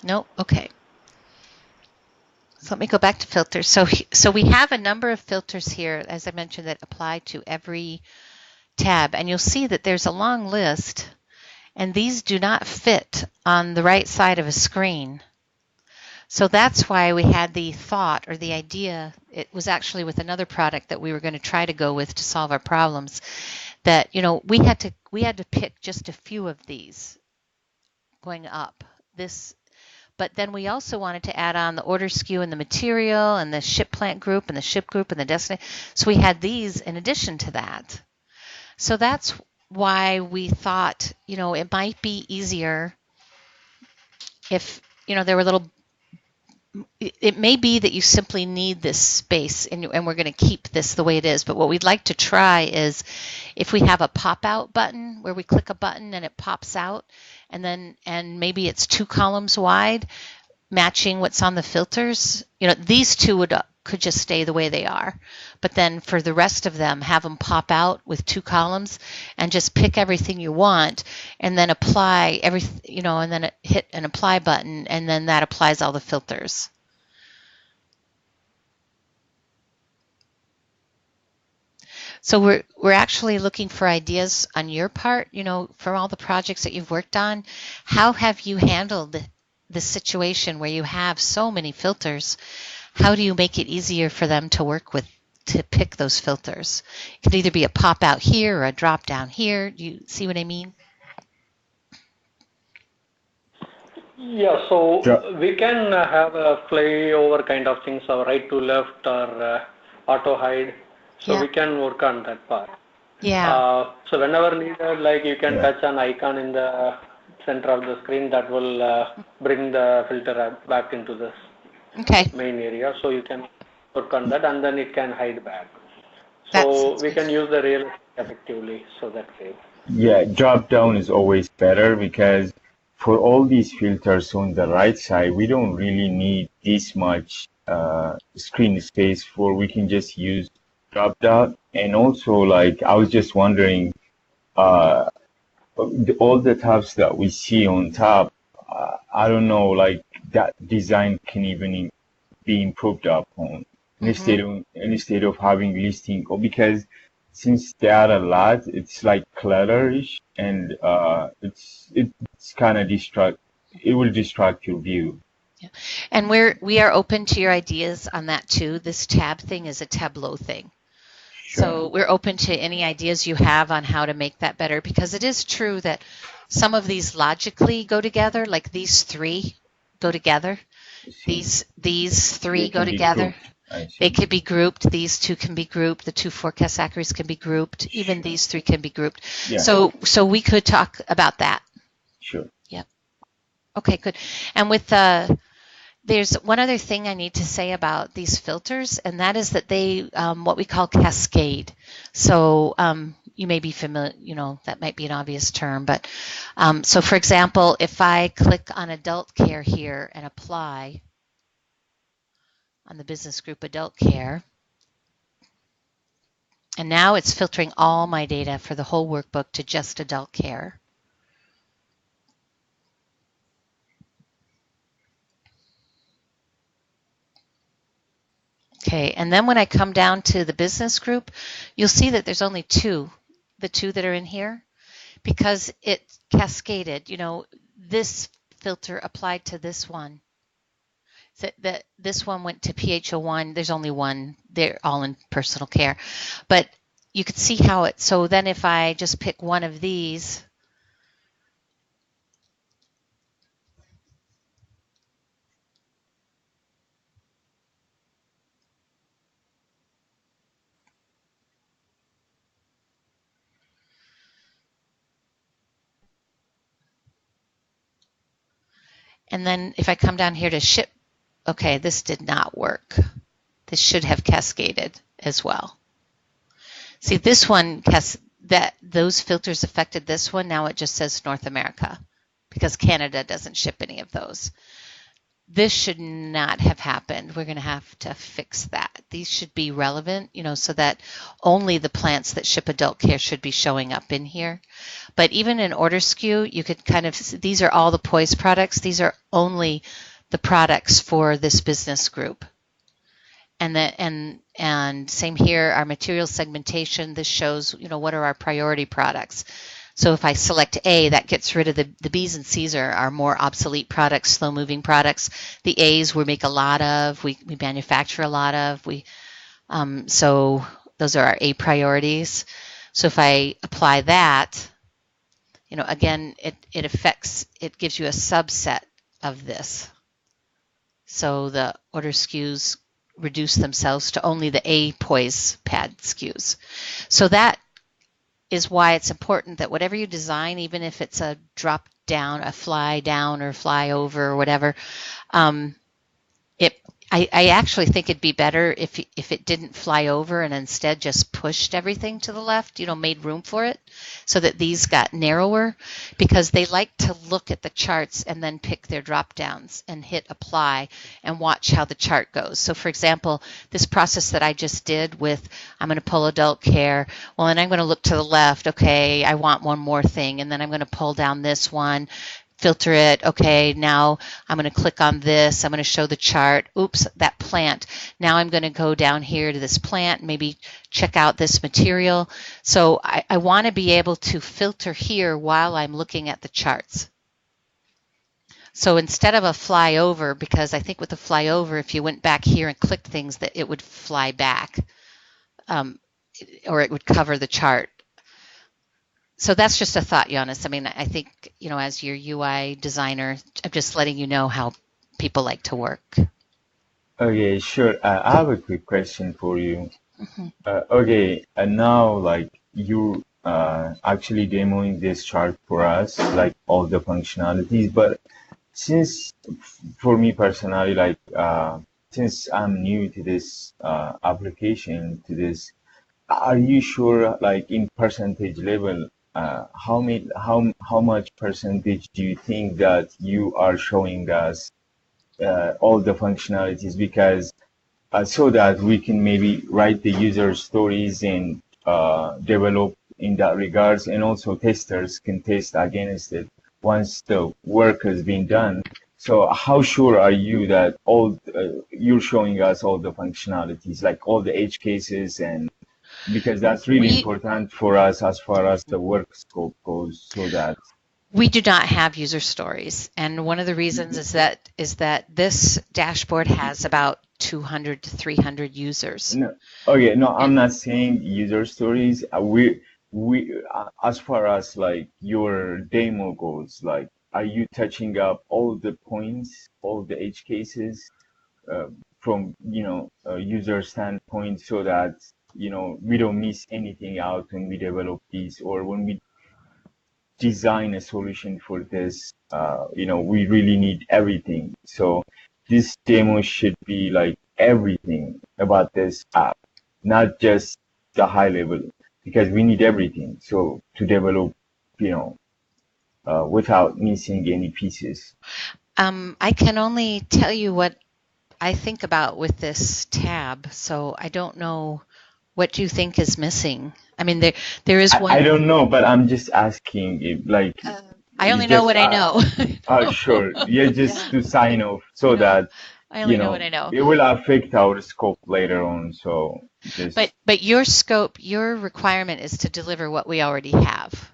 No? Okay. So let me go back to filters. So we have a number of filters here, as I mentioned, that apply to every tab, and you'll see that there's a long list, and these do not fit on the right side of a screen. So that's why we had the thought or the idea, it was actually with another product that we were going to try to go with to solve our problems, that, you know, we had to pick just a few of these going up. But then we also wanted to add on the order SKU and the material and the ship plant group and the ship group and the destination. So we had these in addition to that. So that's why we thought, you know, it might be easier if, you know, there were little, it may be that you simply need this space and we're going to keep this the way it is. But what we'd like to try is if we have a pop-out button where we click a button and it pops out, and maybe it's 2 columns wide, matching what's on the filters. You know, these two could just stay the way they are. But then for the rest of them, have them pop out with 2 columns and just pick everything you want and then apply everything, you know, and then hit an apply button, and then that applies all the filters. So we're actually looking for ideas on your part, you know, from all the projects that you've worked on. How have you handled the situation where you have so many filters? How do you make it easier for them to work with, to pick those filters? It could either be a pop out here or a drop down here. Do you see what I mean? Yeah, so we can have a flyover kind of things, or right to left or auto hide. So we can work on that part. Yeah. So whenever needed, like you can touch an icon in the center of the screen that will bring the filter back into this main area. So you can work on that, and then it can hide back. So we can use the real effectively. So that way. Yeah, drop down is always better because for all these filters on the right side, we don't really need this much screen space for. We can just use drop down. And also, like, I was just wondering, all the tabs that we see on top, I don't know, like that design can even be improved upon instead of having listing, or because since there are a lot, it's like clutterish, and it's kind of it will distract your view. Yeah. And we are open to your ideas on that too. This tab thing is a Tableau thing. Sure. So we're open to any ideas you have on how to make that better, because it is true that some of these logically go together, like these three go together. These three go together. They could be grouped. These two can be grouped. The two forecast accuracies can be grouped. Even these three can be grouped. Yeah. So we could talk about that. Sure. Yep. Okay, good. And with there's one other thing I need to say about these filters, and that is that they what we call cascade. So you may be familiar, that might be an obvious term, but so for example, if I click on adult care here and apply on the business group adult care, and now it's filtering all my data for the whole workbook to just adult care. Okay, and then when I come down to the business group, you'll see that there's only the two that are in here, because it cascaded. This filter applied to this one. So this one went to PH01. There's only one. They're all in personal care. But you could see how so then if I just pick one of these, and then if I come down here to ship, okay, this did not work. This should have cascaded as well. See, this one, those filters affected this one. Now it just says North America, because Canada doesn't ship any of those. This should not have happened. We're going to have to fix that. These should be relevant, so that only the plants that ship adult care should be showing up in here. But even in order SKU, you could these are all the Poise products. These are only the products for this business group. And same here, our material segmentation, this shows, what are our priority products. So if I select A, that gets rid of the B's and C's are more obsolete products, slow-moving products. The A's we make a lot of, we manufacture a lot of. So those are our A priorities. So if I apply that, again, it gives you a subset of this. So the order SKUs reduce themselves to only the A Poise pad SKUs. So that is why it's important that whatever you design, even if it's a drop down, a fly down or fly over or whatever, I actually think it'd be better if it didn't fly over and instead just pushed everything to the left, made room for it, so that these got narrower, because they like to look at the charts and then pick their drop downs and hit apply and watch how the chart goes. So for example, this process that I just did with, I'm going to pull adult care, well, and I'm going to look to the left, okay, I want one more thing, and then I'm going to pull down this one, filter it. Okay, now I'm going to click on this. I'm going to show the chart. Oops, that plant. Now I'm going to go down here to this plant, maybe check out this material. So I want to be able to filter here while I'm looking at the charts. So instead of a flyover, because I think with the flyover, if you went back here and clicked things, that it would fly back, or it would cover the chart. So that's just a thought, Jonas. I mean, I think, as your UI designer, I'm just letting you know how people like to work. Okay, sure. I have a quick question for you. Okay, and now, like, you actually demoing this chart for us, like all the functionalities. But since, for me personally, like, since I'm new to this application, to this, are you sure, like, in percentage level, how much percentage do you think that you are showing us all the functionalities? Because so that we can maybe write the user stories and develop in that regards, and also testers can test against it once the work has been done. So how sure are you that you're showing us all the functionalities, like all the edge cases, and because that's really important for us as far as the work scope goes, so that we do not have user stories, and one of the reasons is that this dashboard has about 200 to 300 users. No, okay, no, I'm not saying user stories. We as far as like your demo goes, like, are you touching up all the points, all the edge cases, from a user standpoint, so that we don't miss anything out when we develop these, or when we design a solution for this? We really need everything. So this demo should be like everything about this app, not just the high level, because we need everything. So to develop, without missing any pieces. I can only tell you what I think about with this tab, so I don't know what you think is missing. I mean, there is one. I don't know, but I'm just asking if, like. I only know what I know. Sure. Yeah, just to sign off, so that I only know what I know. It will affect our scope later on. So just. But your scope, your requirement is to deliver what we already have.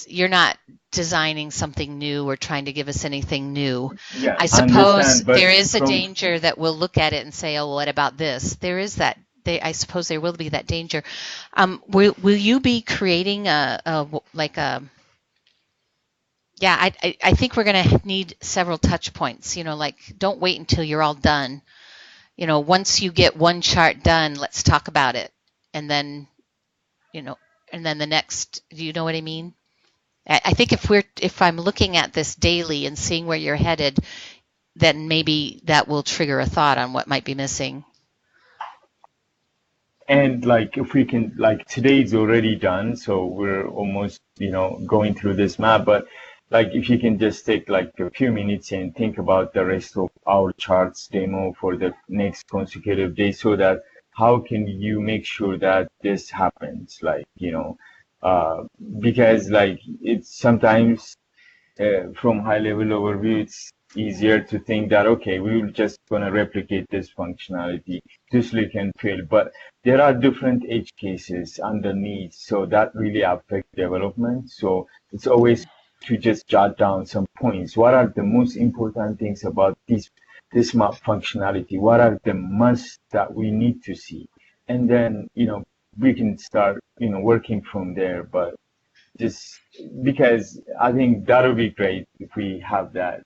You're not designing something new or trying to give us anything new. Yeah, I suppose there is a danger that we'll look at it and say, oh, what about this? There is that. I suppose there will be that danger. Will you be creating I think we're going to need several touch points. Like, don't wait until you're all done. Once you get one chart done, let's talk about it, and then the next. Do you know what I mean? I think if I'm looking at this daily and seeing where you're headed, then maybe that will trigger a thought on what might be missing. And like, if we can, like, today is already done, so we're almost, going through this map, but like, if you can just take like a few minutes and think about the rest of our charts demo for the next consecutive day, so that how can you make sure that this happens? Like, because like, it's sometimes from high level overview, it's easier to think that, okay, we will just going to replicate this functionality, this look and feel, but there are different edge cases underneath, so that really affect development. So it's always to just jot down some points. What are the most important things about this map functionality? What are the musts that we need to see? And then, we can start, working from there. But just because I think that would be great if we have that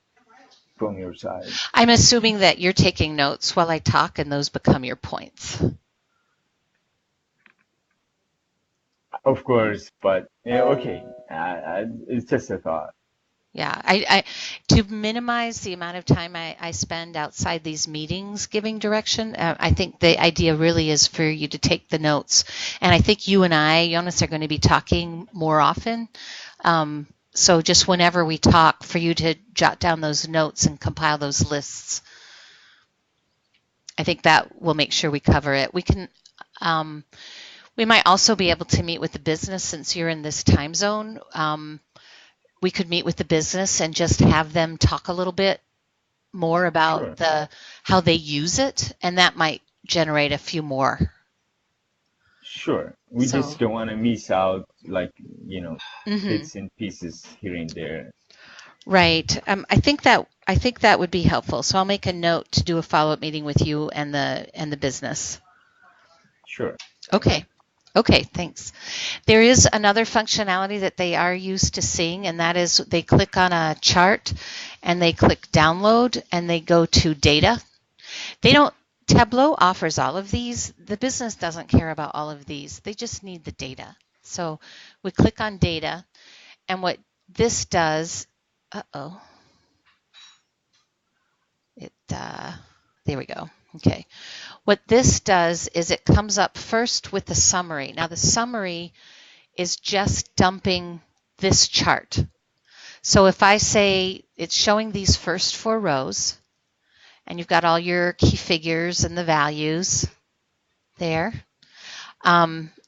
from your side. I'm assuming that you're taking notes while I talk, and those become your points. Of course, but okay, it's just a thought. Yeah, I to minimize the amount of time I spend outside these meetings giving direction, I think the idea really is for you to take the notes. And I think you and I, Jonas, are going to be talking more often. So just whenever we talk, for you to jot down those notes and compile those lists. I think that will make sure we cover it. We can. We might also be able to meet with the business, since you're in this time zone. We could meet with the business and just have them talk a little bit more about how they use it, and that might generate a few more. Sure. We just don't want to miss out, like, bits and pieces here and there. Right. I think that would be helpful. So I'll make a note to do a follow-up meeting with you and the business. Sure. Okay, thanks. There is another functionality that they are used to seeing, and that is they click on a chart and they click download and they go to data. Tableau offers all of these. The business doesn't care about all of these. They just need the data. So we click on data, and what this does, there we go. Okay. What this does is it comes up first with the summary. Now the summary is just dumping this chart. So if I say it's showing these first 4 rows, and you've got all your key figures and the values there,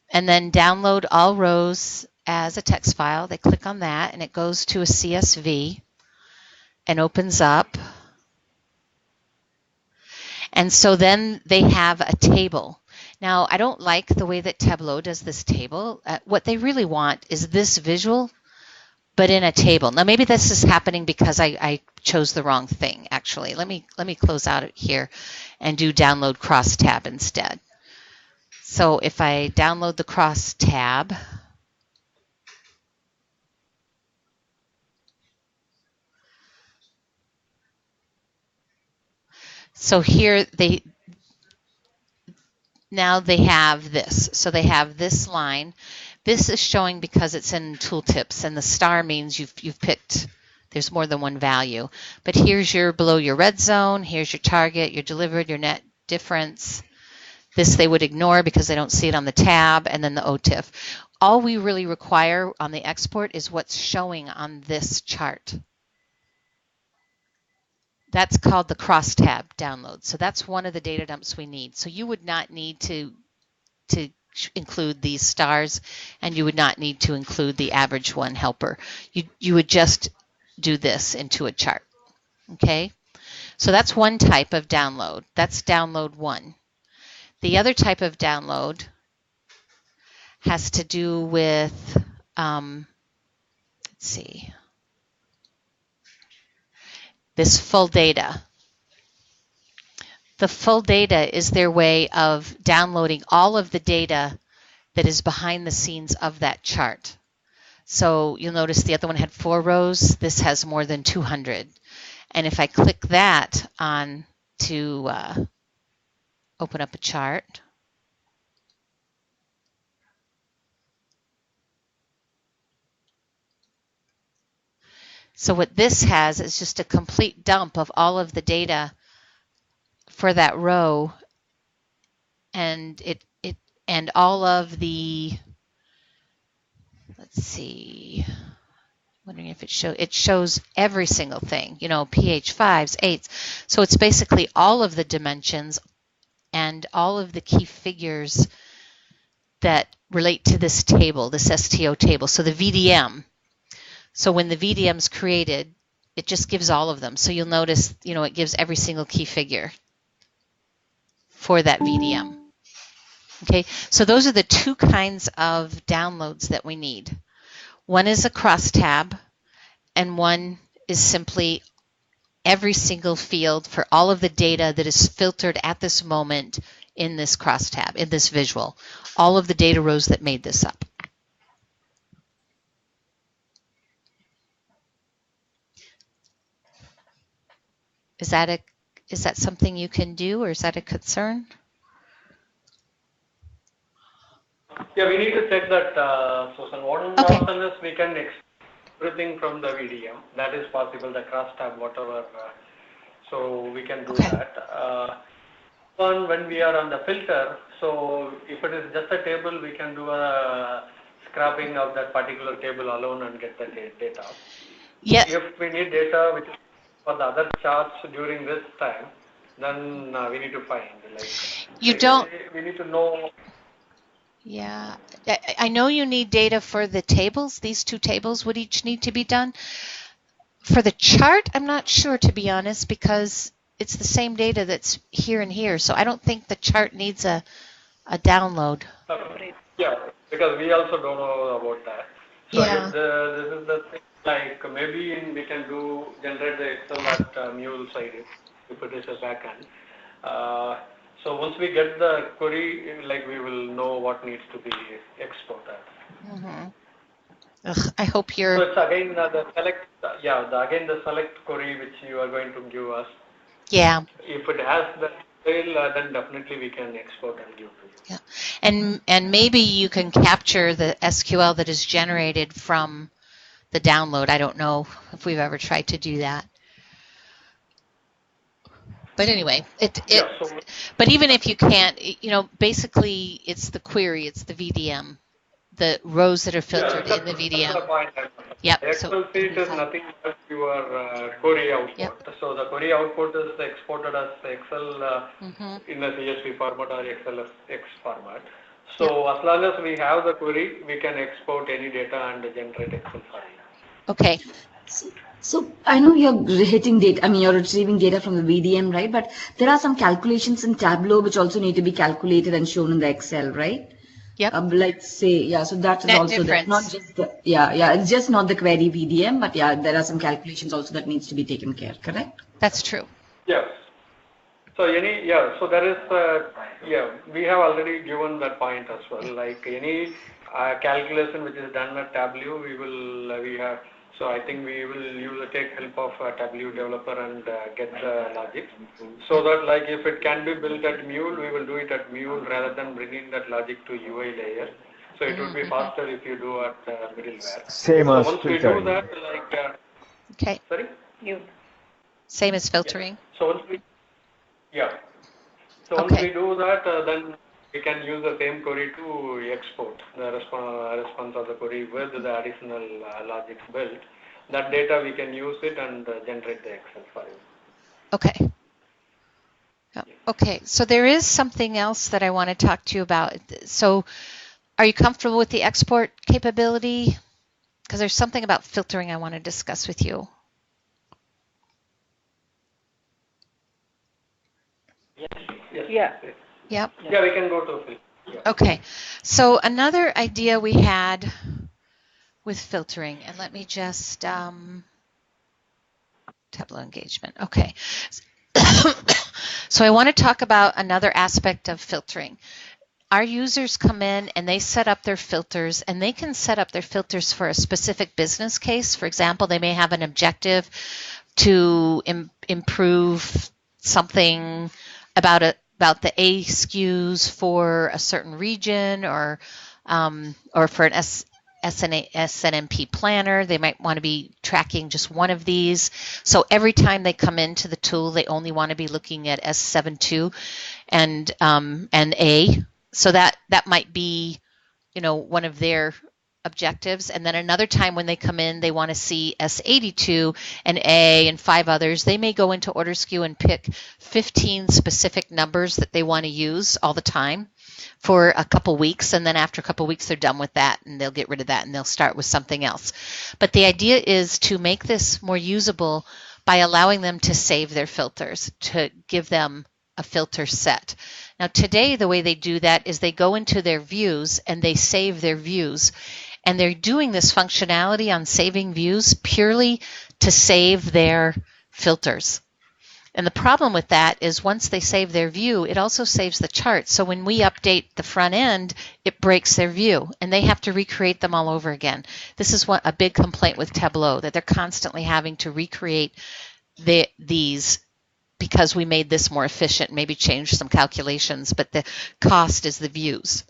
and then download all rows as a text file. They click on that and it goes to a CSV and opens up. And so then they have a table. Now, I don't like the way that Tableau does this table. What they really want is this visual, but in a table. Now, maybe this is happening because I chose the wrong thing, actually. Let me close out here and do download crosstab instead. So if I download the crosstab, so here now they have this. So they have this line. This is showing because it's in tooltips, and the star means you've picked, there's more than one value. But here's below your red zone, here's your target, your delivered, your net difference. This they would ignore because they don't see it on the tab, and then the OTIF. All we really require on the export is what's showing on this chart. That's called the crosstab download. So that's one of the data dumps we need. So you would not need to include these stars, and you would not need to include the average one helper. You would just do this into a chart. Okay? So that's one type of download. That's download one. The other type of download has to do with, let's see, this full data. The full data is their way of downloading all of the data that is behind the scenes of that chart. So you'll notice the other one had 4 rows. This has more than 200. And if I click that on to open up a chart, so what this has is just a complete dump of all of the data for that row, and and all of the, let's see, wondering if it shows every single thing, you know, pH 5s, 8s. So it's basically all of the dimensions and all of the key figures that relate to this table, this STO table. So the VDM. So when the VDM is created, it just gives all of them. So you'll notice, you know, it gives every single key figure for that VDM. Okay, so those are the two kinds of downloads that we need. One is a crosstab, and one is simply every single field for all of the data that is filtered at this moment in this crosstab, in this visual. All of the data rows that made this up. Is that something you can do, or is that a concern? Yeah, we need to check that, Susan. What is we can export everything from the VDM. That is possible, the crosstab, whatever. So we can do that. When we are on the filter, so if it is just a table, we can do a scrapping of that particular table alone and get the data. Yeah. If we need data which is for the other charts during this time, then we need to find. We need to know. Yeah, I know you need data for the tables. These two tables would each need to be done. For the chart, I'm not sure, to be honest, because it's the same data that's here and here. So I don't think the chart needs a download. Yeah, because we also don't know about that. So yeah. If this is the thing, like maybe we can generate the Excel at Mule side if it is a backend. So once we get the query, we will know what needs to be exported. Mm-hmm. I hope you're. So it's again the select. Again the select query which you are going to give us. Yeah. If it has the detail, then definitely we can export and give to you. Yeah, and maybe you can capture the SQL that is generated from the download. I don't know if we've ever tried to do that. But anyway, but even if you can't, you know, basically it's the query, it's the VDM, the rows that are filtered in the VDM. Yep. Excel sheet is nothing but your query output. Yep. So the query output is exported as Excel in a CSV format or XLSX format. So as long as we have the query, we can export any data and generate Excel file. Okay. So I know you're hitting data, I mean, you're retrieving data from the VDM, right? But there are some calculations in Tableau which also need to be calculated and shown in the Excel, right? Yep. Like say, yeah, so that is Net also there. difference. Not just the, yeah, it's just not the query VDM, but yeah, there are some calculations also that needs to be taken care, correct? That's true. Yes. So so there is, we have already given that point as well. Like any calculation which is done at Tableau, so I think we will take help of a Tableau developer and get the logic. So that like if it can be built at Mule, we will do it at Mule rather than bringing that logic to UI layer. So it would be faster if you do at middleware. Same as once we do that, like okay. Sorry. Same as filtering. Yeah. So once we do that, then we can use the same query to export the response of the query with the additional logic built. That data we can use it and generate the Excel file. Okay. Okay, so there is something else that I want to talk to you about. So are you comfortable with the export capability? Because there's something about filtering I want to discuss with you. Yeah. Yep. Yeah, we can go to filter. Yeah. Okay, so another idea we had with filtering, and let me just, Tableau engagement, okay. So I want to talk about another aspect of filtering. Our users come in and they set up their filters, and they can set up their filters for a specific business case. For example, they may have an objective to improve something about the A SKUs for a certain region, or for an SNMP planner. They might want to be tracking just one of these. So every time they come into the tool, they only want to be looking at S72 and A. So that might be, one of their objectives. And then another time when they come in, they want to see S82 and A and 5 others. They may go into Order SKU and pick 15 specific numbers that they want to use all the time for a couple weeks, and then after a couple weeks they're done with that and they'll get rid of that and they'll start with something else. But the idea is to make this more usable by allowing them to save their filters, to give them a filter set. Now today the way they do that is they go into their views and they save their views, and they're doing this functionality on saving views purely to save their filters. And the problem with that is once they save their view, it also saves the chart. So when we update the front end, it breaks their view and they have to recreate them all over again. This is a big complaint with Tableau, that they're constantly having to recreate these because we made this more efficient, maybe changed some calculations, but the cost is the views,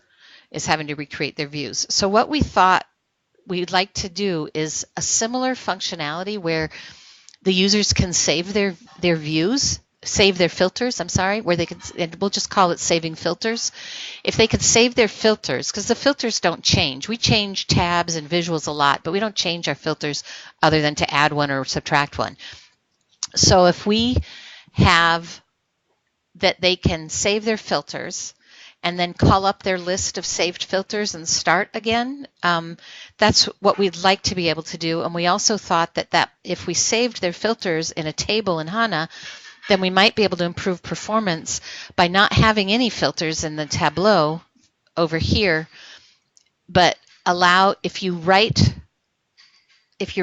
is having to recreate their views. So what we thought we'd like to do is a similar functionality where the users can save their views, save their filters, where they can, and we'll just call it saving filters. If they could save their filters, because the filters don't change. We change tabs and visuals a lot, but we don't change our filters other than to add one or subtract one. So if we have that they can save their filters and then call up their list of saved filters and start again. That's what we'd like to be able to do. And we also thought that if we saved their filters in a table in HANA, then we might be able to improve performance by not having any filters in the Tableau over here, but allow, if you're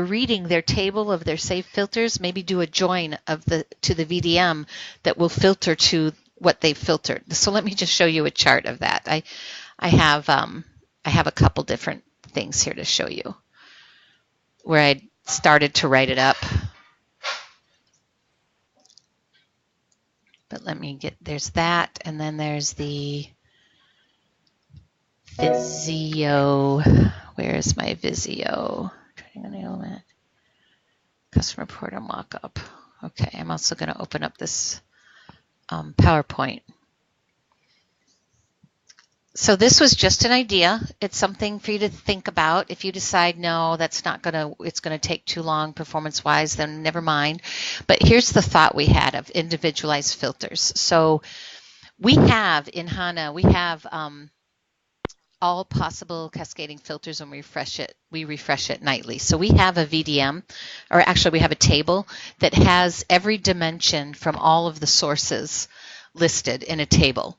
reading their table of their saved filters, maybe do a join to the VDM that will filter to what they've filtered. So let me just show you a chart of that. I have a couple different things here to show you where I started to write it up. But let me there's that, and then there's the Visio. Where is my Visio? Training enablement. Customer portal mockup. Okay, I'm also going to open up this PowerPoint. So this was just an idea. It's something for you to think about. If you decide, no, that's not it's going to take too long performance-wise, then never mind. But here's the thought we had of individualized filters. So we have in HANA, we have all possible cascading filters and we refresh it nightly. So we have a VDM, or actually we have a table that has every dimension from all of the sources listed in a table.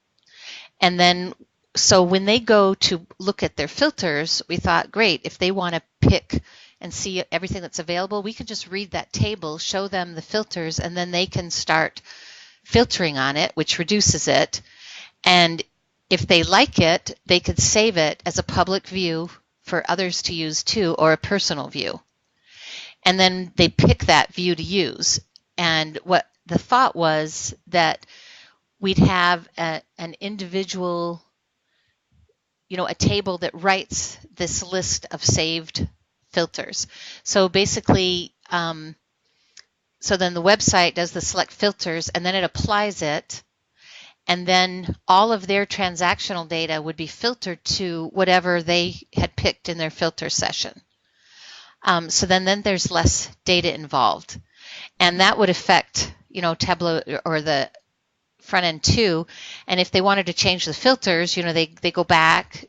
And then, so when they go to look at their filters, we thought, great, if they want to pick and see everything that's available, we can just read that table, show them the filters, and then they can start filtering on it, which reduces it. And if they like it, they could save it as a public view for others to use too, or a personal view. And then they pick that view to use. And what the thought was that we'd have an individual, a table that writes this list of saved filters. So basically, so then the website does the select filters and then it applies it, and then all of their transactional data would be filtered to whatever they had picked in their filter session. So then there's less data involved, and that would affect, Tableau or the front end too. And if they wanted to change the filters, they go back,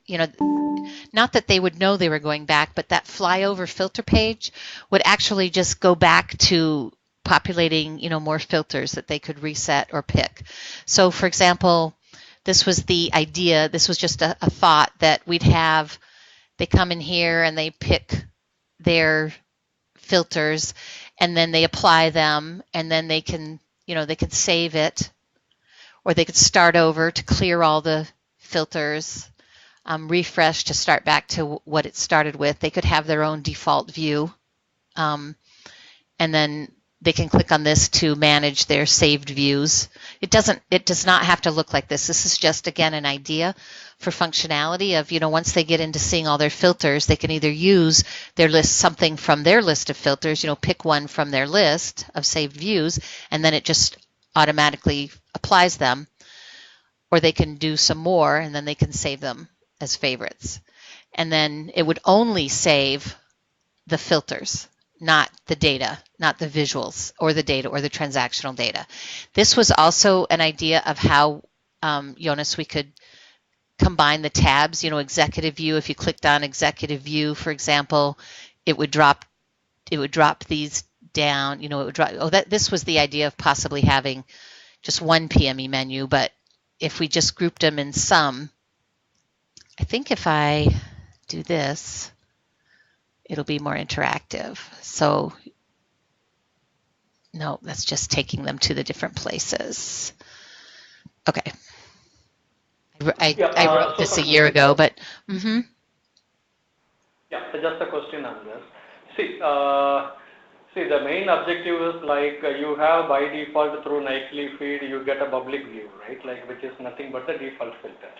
not that they would know they were going back, but that flyover filter page would actually just go back to populating, more filters that they could reset or pick. So for example, this was the idea, this was just a thought that they come in here and they pick their filters and then they apply them, and then they can, they could save it, or they could start over to clear all the filters, refresh to start back to what it started with. They could have their own default view, and then they can click on this to manage their saved views. It does not have to look like this. This is just, again, an idea for functionality of, once they get into seeing all their filters, they can either use their list, something from their list of filters, pick one from their list of saved views, and then it just automatically applies them, or they can do some more and then they can save them as favorites. And then it would only save the filters, not the data, not the visuals or the data or the transactional data. This was also an idea of how, Jonas, we could combine the tabs, executive view. If you clicked on executive view, for example, it would drop these down, it would drop. This was the idea of possibly having just one PME menu, but if we just grouped them in some, I think if I do this, it'll be more interactive. So no, that's just taking them to the different places. Okay. I wrote this a year ago, but yeah, just a question on this. See, the main objective is like you have by default through Nightly feed, you get a public view, right? Like, which is nothing but the default filter.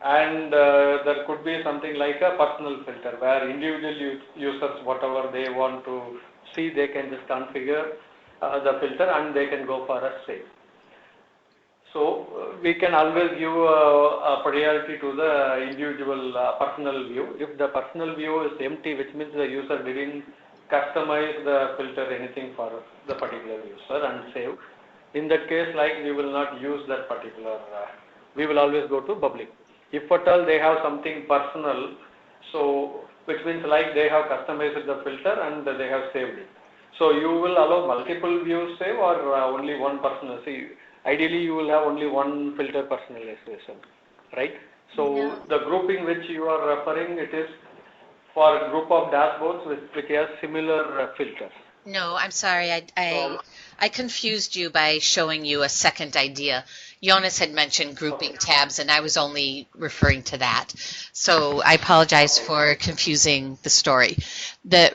And there could be something like a personal filter where individual users, whatever they want to see, they can just configure the filter and they can go for a save. So we can always give a priority to the individual personal view. If the personal view is empty, which means the user didn't customize the filter anything for the particular user and save, in that case, like, we will not use that particular, we will always go to public. If at all they have something personal, so which means like they have customized the filter and they have saved it. So you will allow multiple views save or only one personal? See, ideally you will have only one filter personalization, right? So the grouping which you are referring, it is for a group of dashboards which has similar filters. No, I'm sorry. I confused you by showing you a second idea. Jonas had mentioned grouping tabs, and I was only referring to that. So I apologize for confusing the story.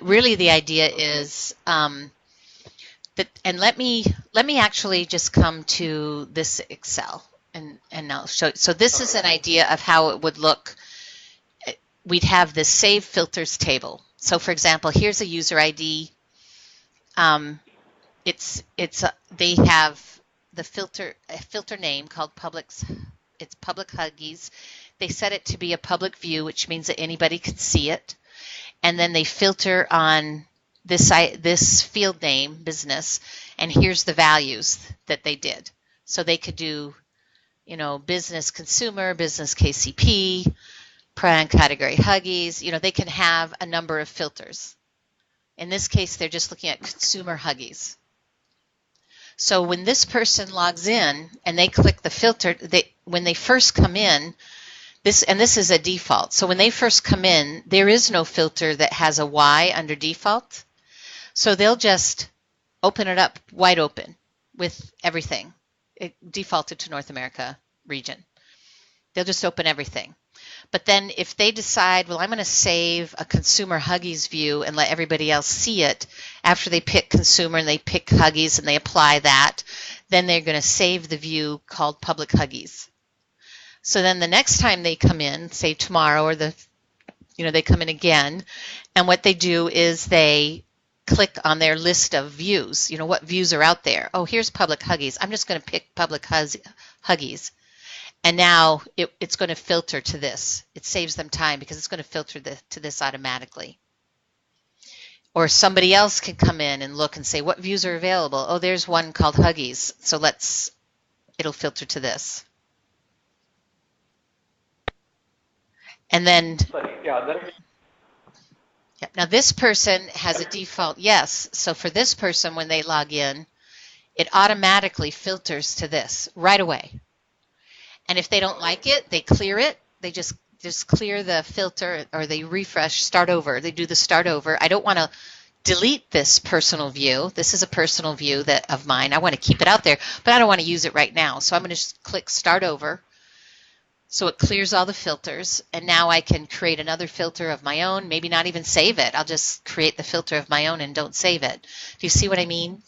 Really the idea is that, and let me actually just come to this Excel, and I'll show. So this is an idea of how it would look. We'd have this save filters table. So for example, here's a user ID. They have the filter name called it's Public Huggies. They set it to be a public view, which means that anybody can see it. And then they filter on this field name, business, and here's the values that they did. So they could do, business consumer, business KCP, brand category Huggies, they can have a number of filters. In this case, they're just looking at consumer Huggies. So when this person logs in and they click the filter, when they first come in, this is a default. So when they first come in, there is no filter that has a Y under default. So they'll just open it up wide open with everything. It defaulted to North America region. They'll just open everything. But then if they decide, well, I'm going to save a consumer Huggies view and let everybody else see it, after they pick consumer and they pick Huggies and they apply that, then they're going to save the view called public Huggies. So then the next time they come in, say tomorrow, or they come in again, and what they do is they click on their list of views. What views are out there? Oh, here's public Huggies. I'm just going to pick public Huggies. And now it's going to filter to this. It saves them time because it's going to filter to this automatically. Or somebody else can come in and look and say, what views are available? Oh, there's one called Huggies. So it'll filter to this. And then, now this person has a default yes. So for this person, when they log in, it automatically filters to this right away. And if they don't like it, they clear it. They just clear the filter, or they refresh, start over. They do the start over. I don't want to delete this personal view. This is a personal view of mine. I want to keep it out there, but I don't want to use it right now. So I'm going to just click start over. So it clears all the filters, and now I can create another filter of my own, maybe not even save it. I'll just create the filter of my own and don't save it. Do you see what I mean?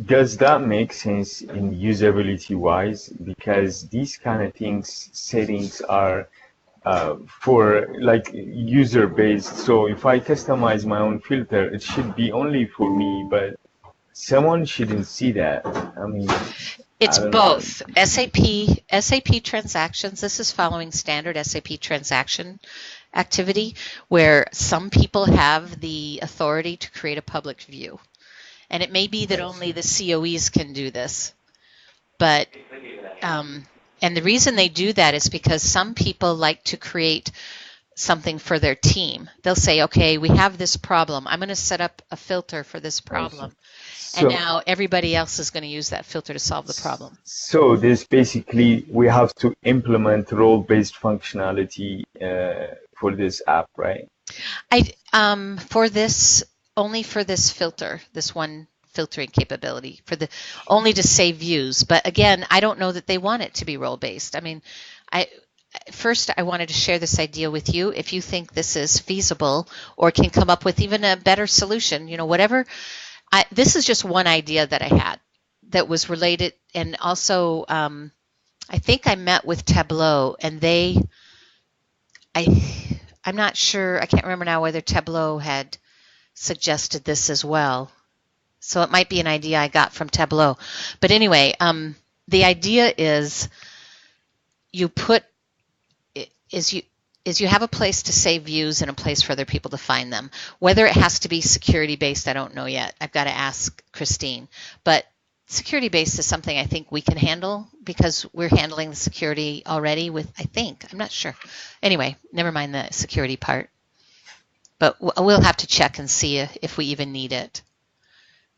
Does that make sense in usability wise? Because these kind of settings are for like user based. So if I customize my own filter, it should be only for me, but someone shouldn't see that. I mean, it's both. SAP transactions, this is following standard SAP transaction activity, where some people have the authority to create a public view. And it may be that only the COEs can do this. But, and the reason they do that is because some people like to create something for their team. They'll say, okay, we have this problem. I'm going to set up a filter for this problem. And now everybody else is going to use that filter to solve the problem. So this basically, we have to implement role-based functionality for this app, right? Only for this filter, this one filtering capability, only to save views. But again, I don't know that they want it to be role-based. I mean, first I wanted to share this idea with you. If you think this is feasible or can come up with even a better solution, whatever. This is just one idea that I had that was related. And also, I think I met with Tableau, and I'm not sure, I can't remember now whether Tableau had suggested this as well. So it might be an idea I got from Tableau. But anyway, the idea is you have a place to save views and a place for other people to find them. Whether it has to be security-based, I don't know yet. I've got to ask Christine. But security-based is something I think we can handle because we're handling the security already I'm not sure. Anyway, never mind the security part. But we'll have to check and see if we even need it.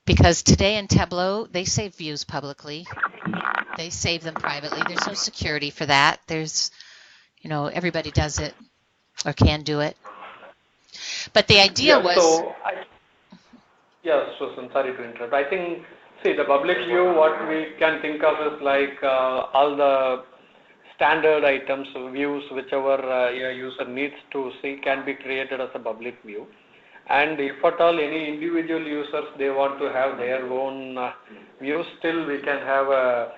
Because today in Tableau, they save views publicly. They save them privately. There's no security for that. Everybody does it or can do it. But the idea was... Susan, sorry to interrupt. I think, the public view, what we can think of is like all the standard items, views, whichever a user needs to see can be created as a public view. And if at all any individual users, they want to have their own views, still we can have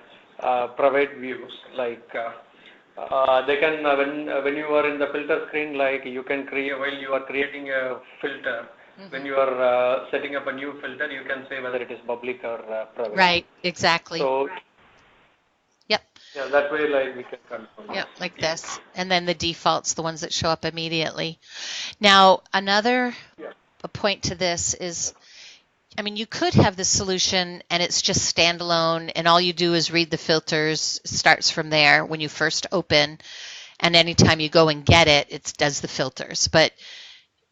private views. Like they can, when you are in the filter screen, like you can create, while you are creating a filter, when you are setting up a new filter, you can say whether it is public or private. Right, exactly. So, yep. Yeah, that way, like we can confirm. Yep, like this. And then the defaults, the ones that show up immediately. Now, another point to this is, you could have the solution and it's just standalone and all you do is read the filters, starts from there when you first open. and anytime you go and get it, it does the filters. But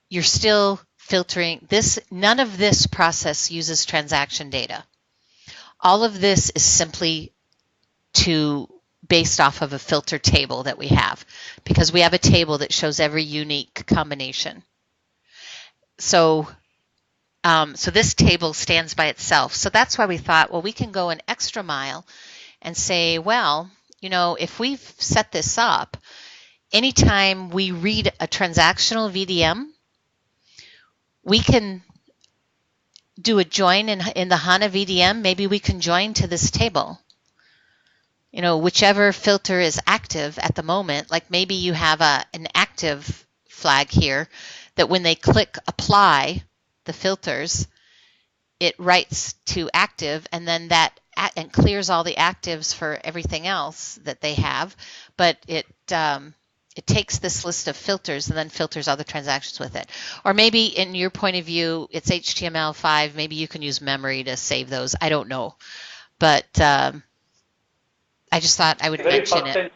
you're still filtering this. None of this process uses transaction data. All of this is simply based off of a filter table that we have, because we have a table that shows every unique combination. So this table stands by itself. So that's why we thought, well, we can go an extra mile and say, well, if we've set this up, anytime we read a transactional VDM, we can do a join in the HANA VDM. Maybe we can join to this table. Whichever filter is active at the moment, like maybe you have an active flag here that when they click apply the filters, it writes to active, and then and clears all the actives for everything else that they have, but it takes this list of filters and then filters all the transactions with it. Or maybe in your point of view, it's HTML5, maybe you can use memory to save those. I don't know. But I just thought I would mention it.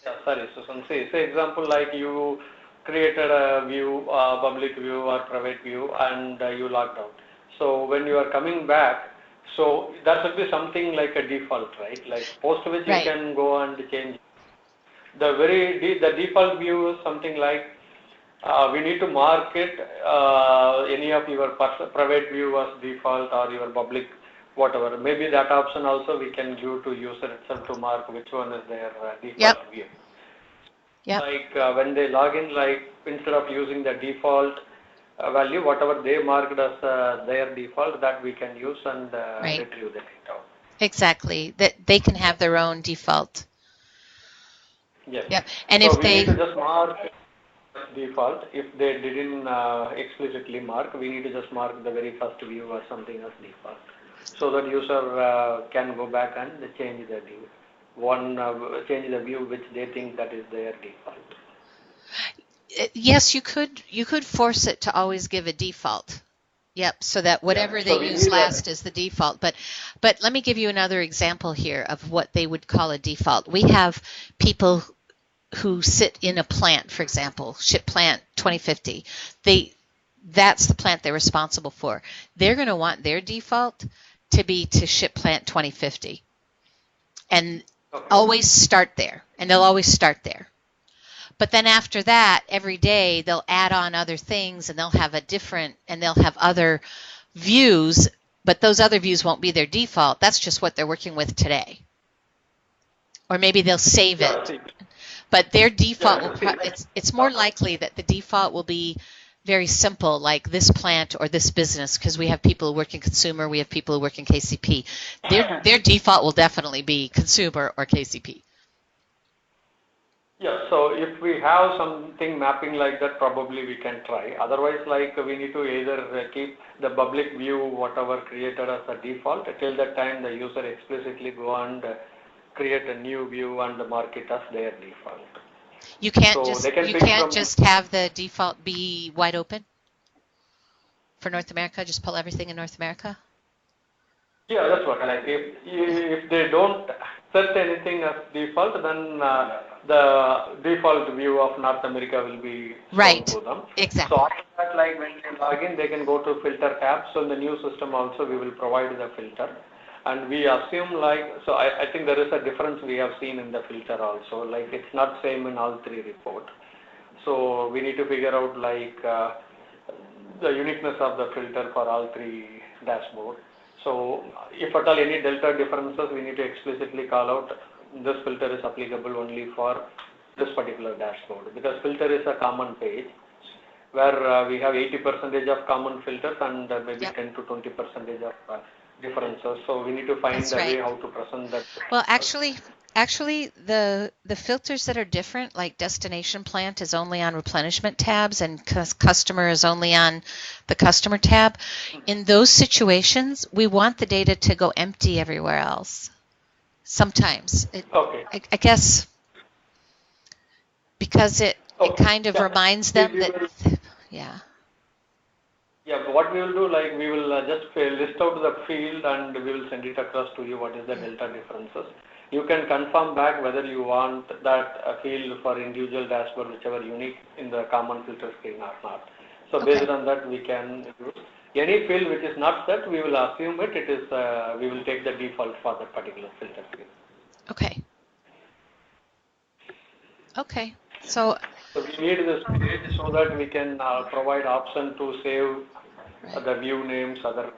Yeah, sorry, Susan. Say example, like you created a view, public view or private view, and you logged out. So when you are coming back, so that should be something like a default, right? Like post which you can go and change. The default view is something like we need to mark it any of your private view as default or your public whatever. Maybe that option also we can give to user itself to mark which one is their default view. Yep. Like when they log in, like instead of using the default value, whatever they marked as their default, that we can use and retrieve the data. Exactly. That they can have their own default. Yes. Yep. And so if we they need to just mark default. If they didn't explicitly mark, we need to just mark the very first view or something as default, so that user can go back and change the view. Change the view which they think that is their default. Yes, you could force it to always give a default. Yep, so that whatever they use last is the default. But let me give you another example here of what they would call a default. We have people who sit in a plant, for example, ship plant 2050. That's the plant they're responsible for. They're going to want their default to be to ship plant 2050. And always start there, and they'll always start there. But then after that, every day they'll add on other things, and they'll have other views, but those other views won't be their default. That's just what they're working with today. Or maybe they'll save it. But their default it's more likely that the default will be very simple, like this plant or this business, because we have people who work in consumer, we have people who work in KCP. Their default will definitely be consumer or KCP. Yeah, so if we have something mapping like that, probably we can try. Otherwise, like we need to either keep the public view, whatever created as a default, till the time the user explicitly go and create a new view and mark it as their default. You can't just have the default be wide open for North America. Just pull everything in North America. Yeah, that's what. Like if they don't set anything as default, then the default view of North America will be shown to them. Exactly. So after that, like when they log in, they can go to filter tab. So in the new system also, we will provide the filter. And we assume so I think there is a difference we have seen in the filter also, like it's not same in all three reports. So we need to figure out the uniqueness of the filter for all three dashboards. So if at all any delta differences, we need to explicitly call out this filter is applicable only for this particular dashboard, because filter is a common page where we have 80% of common filters and maybe 10 to 20% of differences. So we need to find a way how to present that. Well, actually, the filters that are different, like destination plant is only on replenishment tabs and customer is only on the customer tab. In those situations, we want the data to go empty everywhere else. Sometimes, I guess, because it kind of reminds them that, Yeah, but what we will do, like we will just list out the field and we will send it across to you what is the delta differences. you can confirm back whether you want that field for individual dashboard, whichever unique in the common filter screen or not. So based on that, we can use any field which is not set. We will assume it. It is we will take the default for that particular filter screen. Okay. Okay. So we need this page so that we can provide option to save the view names, other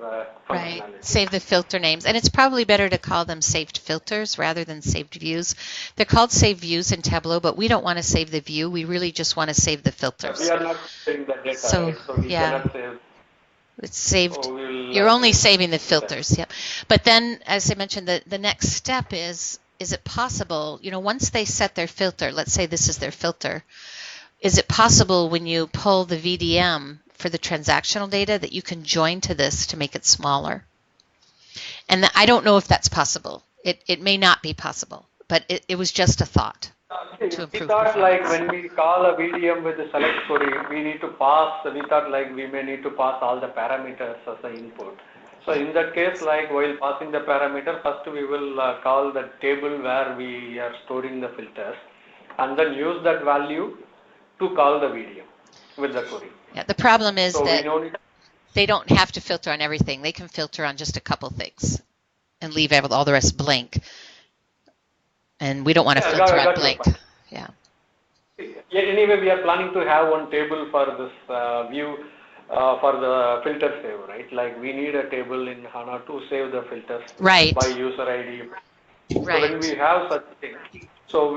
functionalities. Save the filter names. And it's probably better to call them saved filters rather than saved views. They're called saved views in Tableau, but we don't want to save the view. We really just want to save the filters. We are not saving the data, so, right? So we cannot save. It's saved. So you're only saving the filters. Yep. But then, as I mentioned, the next step is it possible, once they set their filter, let's say this is their filter, is it possible when you pull the VDM for the transactional data that you can join to this to make it smaller? And I don't know if that's possible. It may not be possible, but it was just a thought. We thought like when we call a VDM with the select query, we need to pass, we thought like we may need to pass all the parameters as an input. So in that case, like while passing the parameter, first we will call the table where we are storing the filters and then use that value to call the VDM with the query. Yeah, the problem is that they don't have to filter on everything. They can filter on just a couple things and leave all the rest blank. And we don't want to filter on blank. Yeah. Anyway, we are planning to have one table for this view for the filter save, right? Like we need a table in HANA to save the filters by user ID. Right. So when we have such things, so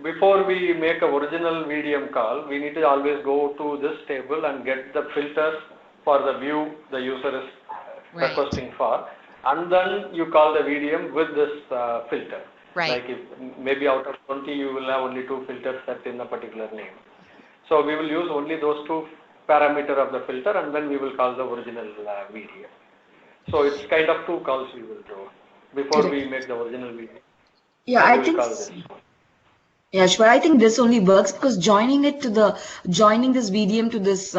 before we make a original VDM call, we need to always go to this table and get the filters for the view the user is requesting for, and then you call the VDM with this filter. Right. Like if maybe out of 20 you will have only 2 filters set in a particular name. So we will use only those 2 parameter of the filter and then we will call the original VDM. So it's kind of 2 calls we will do before we make the original VDM. Yeah, I think. Yeah, sure. I think this only works because joining this VDM to this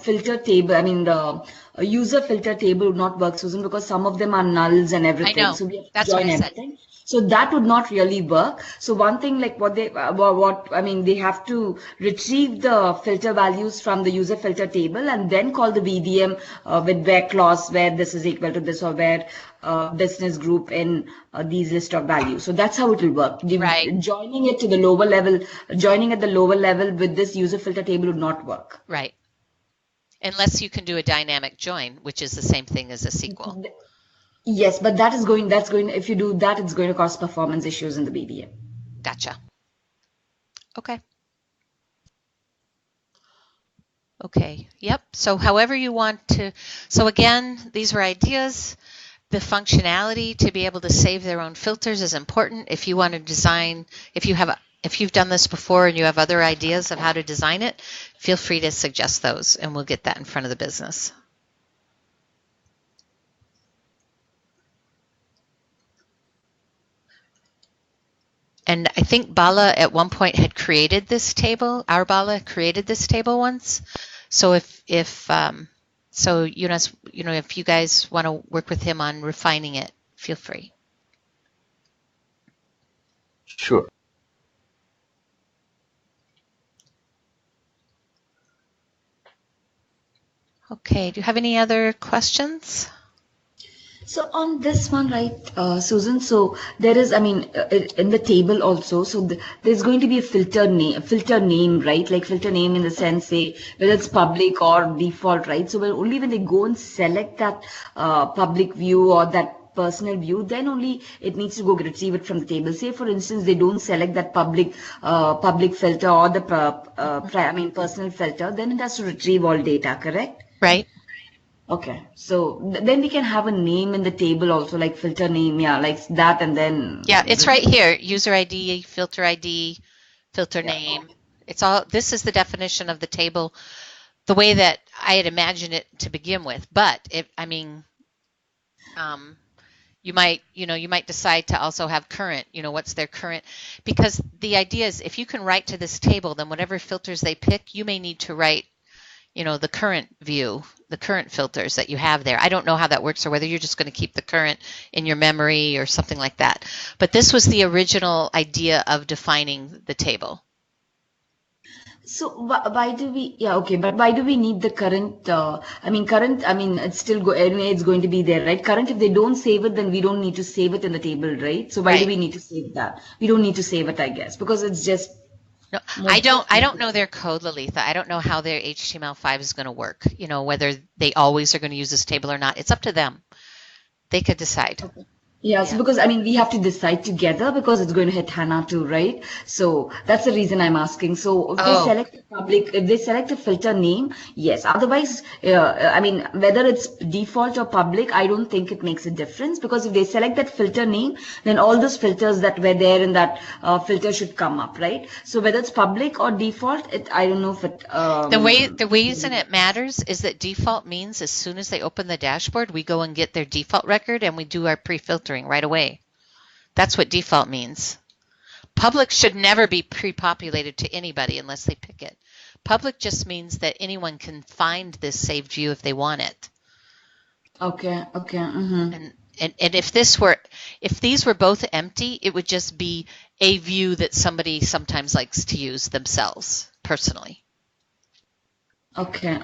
filter table, I mean the user filter table would not work, Susan, because some of them are nulls and everything. I know. So we have to That's join what I said. everything. So that would not really work. So one thing like they have to retrieve the filter values from the user filter table and then call the VDM with where clause, where this is equal to this or where business group in these list of values. So that's how it will work. Joining it to the lower level, joining at the lower level with this user filter table would not work. Right. Unless you can do a dynamic join, which is the same thing as a SQL. Yes, but if you do that, it's going to cause performance issues in the VDM. Gotcha. Okay. Okay. Yep. So however you want to, so again, these were ideas. The functionality to be able to save their own filters is important. If you want to design, if you've done this before and you have other ideas of how to design it, feel free to suggest those and we'll get that in front of the business. And I think Bala at one point had created this table. Our Bala created this table once. So if you guys want to work with him on refining it, feel free. Sure. Okay. Do you have any other questions? So on this one, right, Susan, so there is, in the table also, so there's going to be a filter name, right? Like filter name in the sense, say, whether it's public or default, right? So only when they go and select that public view or that personal view, then only it needs to go retrieve it from the table. Say, for instance, they don't select that public filter or the personal filter, then it has to retrieve all data, correct? Right. Okay, so then we can have a name in the table also, like filter name, like that, and then... Yeah, it's right here, user ID, filter name. It's all, this is the definition of the table, the way that I had imagined it to begin with. But, you might decide to also have current, what's their current, because the idea is if you can write to this table, then whatever filters they pick, you may need to write the current view, the current filters that you have there. I don't know how that works or whether you're just going to keep the current in your memory or something like that. But this was the original idea of defining the table. So why do we, but why do we need the current, it's still, anyway, it's going to be there, right? Current, if they don't save it, then we don't need to save it in the table, right? So why do we need to save that? We don't need to save it, I guess, because it's just. No, I don't know their code, Lalitha. I don't know how their HTML5 is going to work, whether they always are going to use this table or not. It's up to them. They could decide. Okay. Yeah, so because we have to decide together because it's going to hit HANA too, right? So that's the reason I'm asking. So if they select a public, if they select a filter name, yes. Otherwise, whether it's default or public, I don't think it makes a difference because if they select that filter name, then all those filters that were there in that filter should come up, right? So whether it's public or default, I don't know if it. The reason it matters is that default means as soon as they open the dashboard, we go and get their default record and we do our pre-filtering right away. That's what default means. Public should never be pre-populated to anybody unless they pick it. Public just means that anyone can find this saved view if they want it. Okay. Mm-hmm. And if these were both empty, it would just be a view that somebody sometimes likes to use themselves personally. Okay.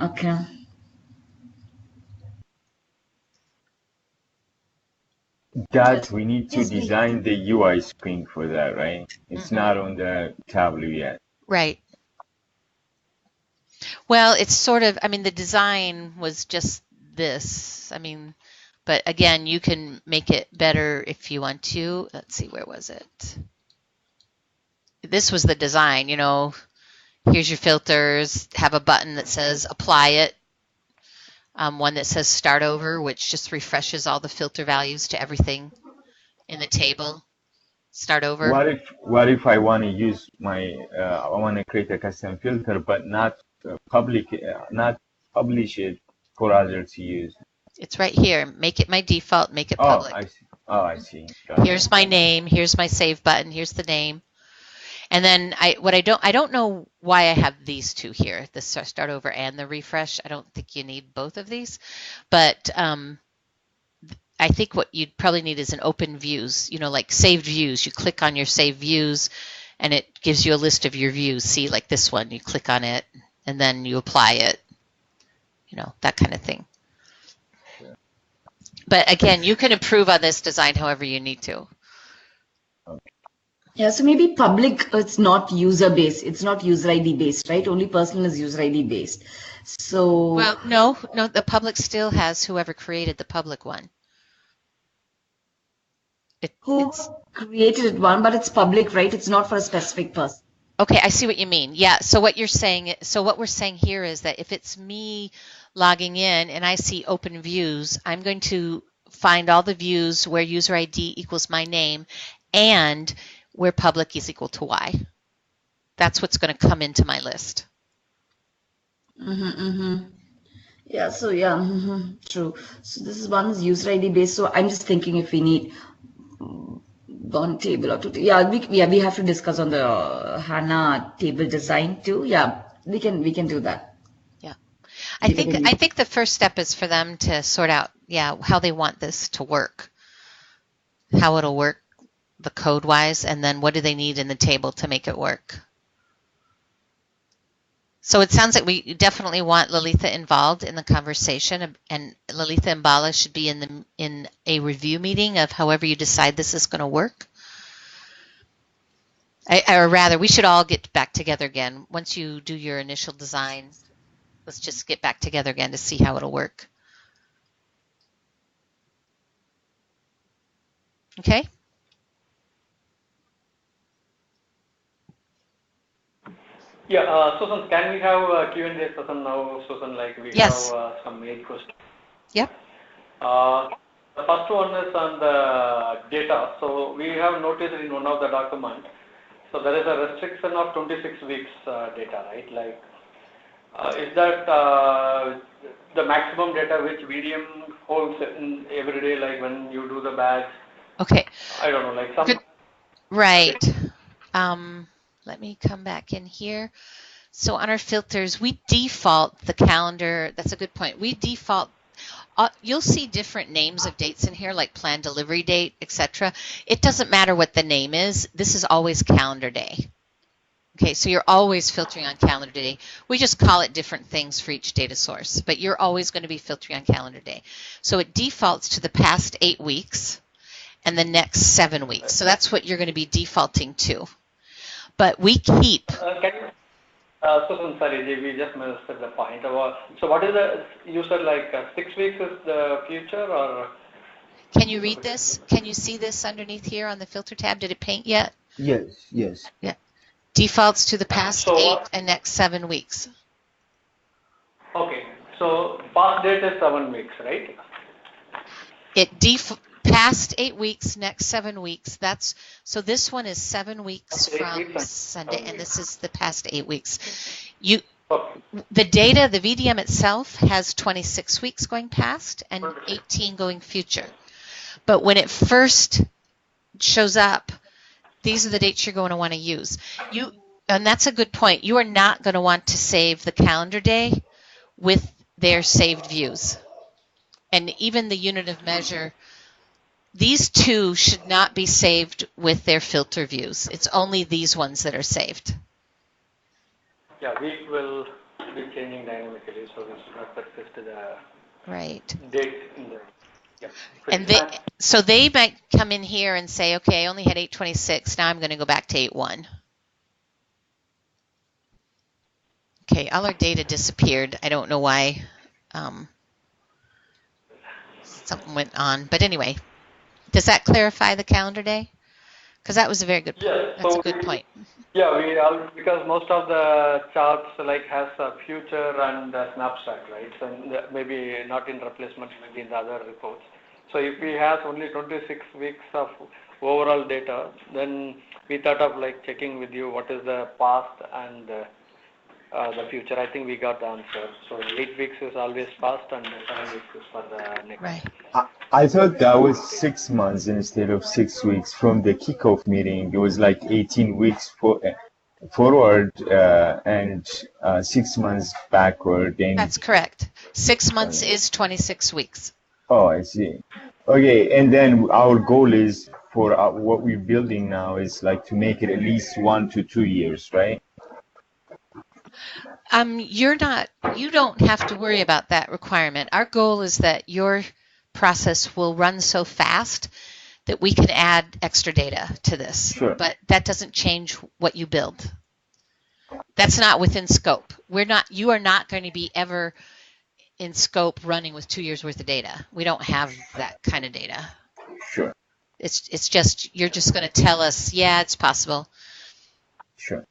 That we need to design the UI screen for that, right? It's not on the Tableau yet. Right. Well, it's sort of, the design was just this. But again, you can make it better if you want to. Let's see, where was it? This was the design, here's your filters, have a button that says apply it. One that says start over, which just refreshes all the filter values to everything in the table. Start over. What if I want to use I want to create a custom filter, but not publish it for others to use? It's right here. Make it my default. Make it public. I see. Here's my name. Here's my save button. Here's the name. And then I don't know why I have these two here, the start over and the refresh. I don't think you need both of these, but I think what you'd probably need is an open views, like saved views. You click on your saved views and it gives you a list of your views. See, like this one, you click on it and then you apply it, that kind of thing. Sure. But again, you can improve on this design however you need to. Yeah, so maybe public, it's not user based. It's not user ID based, right? Only personal is user ID based. So. Well, no, the public still has whoever created the public one. Who created one, but it's public, right? It's not for a specific person. Okay, I see what you mean. Yeah, so what we're saying here is that if it's me logging in and I see open views, I'm going to find all the views where user ID equals my name and where public is equal to Y. That's what's going to come into my list. Yeah, so true. So this is one is user ID based. So I'm just thinking if we need one table or two. We have to discuss on the HANA table design too. Yeah, we can do that. Yeah, I think the first step is for them to sort out how they want this to work, how it'll work. The code wise, and then what do they need in the table to make it work? So it sounds like we definitely want Lalitha involved in the conversation, and Lalitha and Bala should be in a review meeting of however you decide this is going to work. Or rather, we should all get back together again. Once you do your initial design, let's just get back together again to see how it'll work. Okay? Yeah, Susan, can we have a Q&A session now, Susan? We yes. have some 8 questions. Yep. The first one is on the data. So we have noticed in one of the documents, so there is a restriction of 26 weeks data, right? Is that the maximum data which VDM holds in every day, when you do the badge? Okay. I don't know, some. Good. Right. Let me come back in here. So on our filters, we default the calendar. That's a good point. We default. You'll see different names of dates in here, like planned delivery date, etc. It doesn't matter what the name is. This is always calendar day. Okay, so you're always filtering on calendar day. We just call it different things for each data source, but you're always going to be filtering on calendar day. So it defaults to the past 8 weeks and the next 7 weeks. So that's what you're going to be defaulting to. But we keep. Susan, sorry, we just missed the point. So what is the, you said like 6 weeks is the future, or? Can you read this? Can you see this underneath here on the filter tab? Did it paint yet? Yes. Yeah. Defaults to the past 8 and next 7 weeks. Okay, so past date is 7 weeks, right? Past 8 weeks, next 7 weeks. So this one is 7 weeks from Sunday, and this is the past 8 weeks. The data, the VDM itself has 26 weeks going past and 18 going future. But when it first shows up, these are the dates you're going to want to use. And that's a good point. You are not going to want to save the calendar day with their saved views. And even the unit of measure, these two should not be saved with their filter views. It's only these ones that are saved. Yeah, week will be changing dynamically, so we should not persist to the date in the. Yeah. And so they might come in here and say, okay, I only had 8/26. Now I'm going to go back to 8/1. Okay, all our data disappeared. I don't know why. Something went on. But anyway, does that clarify the calendar day? Because that was a very good point. Yeah, that's a good point. Yeah, because most of the charts like has a future and a snapshot, right? So maybe not in replacement, maybe in the other reports. So if we have only 26 weeks of overall data, then we thought of like checking with you what is the past and the future. I think we got the answer. So 8 weeks is always past and 7 weeks is for the next. Right. I thought that was 6 months instead of 6 weeks from the kickoff meeting. It was like 18 weeks forward and 6 months backward. And that's correct. 6 months is 26 weeks. Oh, I see. Okay, and then our goal is for what we're building now is like to make it at least 1 to 2 years, right? You don't have to worry about that requirement. Our goal is that your process will run so fast that we can add extra data to this. Sure. But that doesn't change what you build. That's not within scope. You are not going to be ever in scope running with 2 years worth of data. We don't have that kind of data. Sure. It's just, you're just going to tell us, yeah, it's possible. Sure.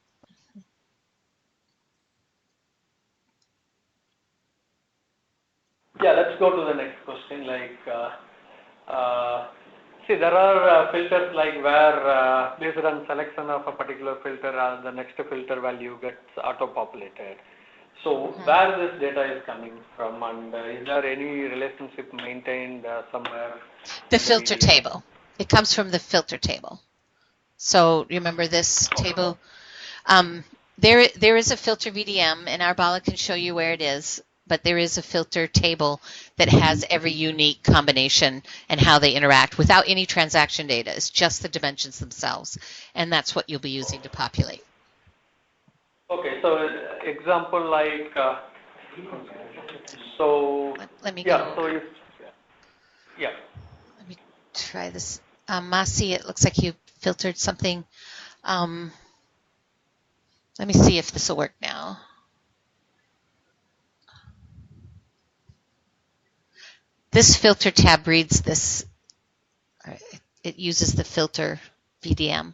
Yeah, let's go to the next question. Like, see, there are filters like where based on selection of a particular filter, the next filter value gets auto-populated. So where this data is coming from, and is there any relationship maintained somewhere? The filter table. It comes from the filter table. So remember this table? There is a filter VDM, and Arbala can show you where it is. But there is a filter table that has every unique combination and how they interact without any transaction data. It's just the dimensions themselves, and that's what you'll be using to populate. Okay, so example like, so let me yeah, go. so if, yeah. Let me try this. Masi, it looks like you filtered something. Let me see if this will work now. This filter tab reads this. It uses the filter VDM.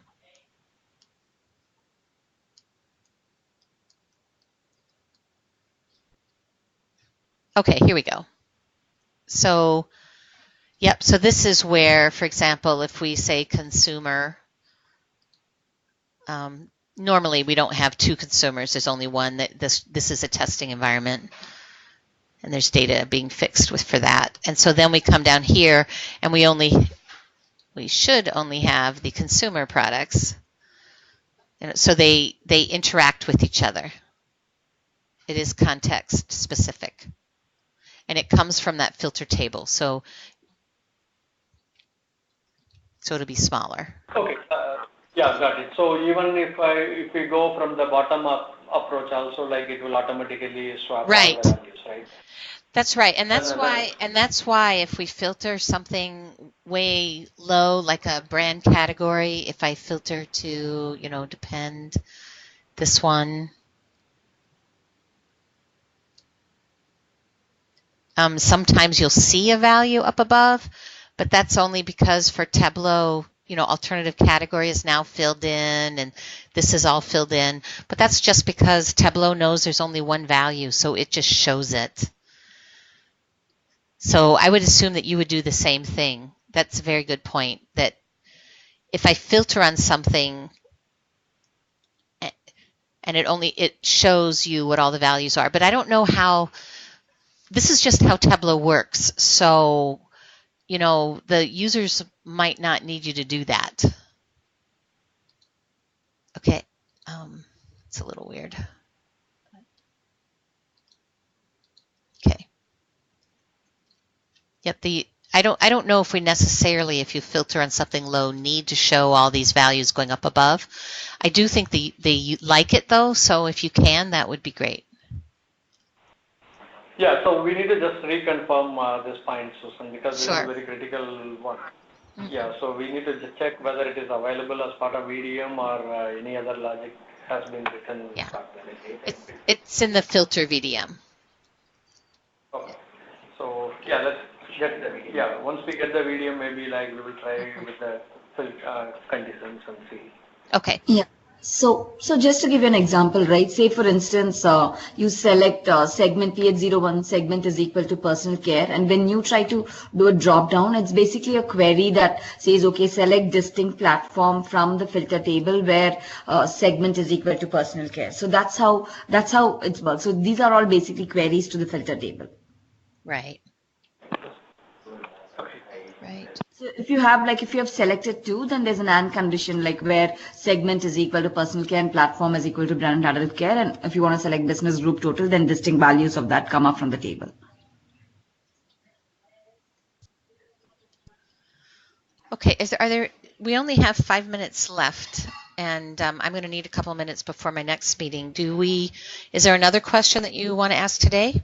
Okay, here we go. So, yep, so this is where, for example, if we say consumer, normally we don't have two consumers, there's only one. This is a testing environment. And there's data being fixed for that. And so then we come down here and we should only have the consumer products. And so they interact with each other. It is context specific. And it comes from that filter table. So it'll be smaller. Okay. Yeah, got it. So even if we go from the bottom up approach also, like it will automatically swap Right. all the values, right? That's right. And that's why if we filter something way low, like a brand category, if I filter to, depend, this one, sometimes you'll see a value up above, but that's only because for Tableau, alternative category is now filled in and this is all filled in. But that's just because Tableau knows there's only one value, so it just shows it. So I would assume that you would do the same thing. That's a very good point, that if I filter on something and it shows you what all the values are, but I don't know how, this is just how Tableau works. So, the users might not need you to do that. Okay, it's a little weird. Okay. Yep, I don't know if we necessarily, if you filter on something low, need to show all these values going up above. I do think they like it though, so if you can, that would be great. Yeah, so we need to just reconfirm this point, Susan, because Sure. this is a very critical one. Yeah, so we need to just check whether it is available as part of VDM or any other logic has been written. Yeah. It's in the filter VDM. Okay. So yeah, let's get the, once we get the VDM, maybe like we will try with the conditions and see. Okay. Yeah. So just to give you an example, right? Say for instance, you select segment PH01 segment is equal to personal care, and when you try to do a drop down, it's basically a query that says, okay, select distinct platform from the filter table where segment is equal to personal care. So that's how it works. So these are all basically queries to the filter table. Right. Right. So if you have selected two, then there's an AND condition like where segment is equal to personal care and platform is equal to brand and adult care. And if you want to select business group total, then distinct values of that come up from the table. Okay. We only have 5 minutes left, and I'm going to need a couple of minutes before my next meeting. Is there another question that you want to ask today?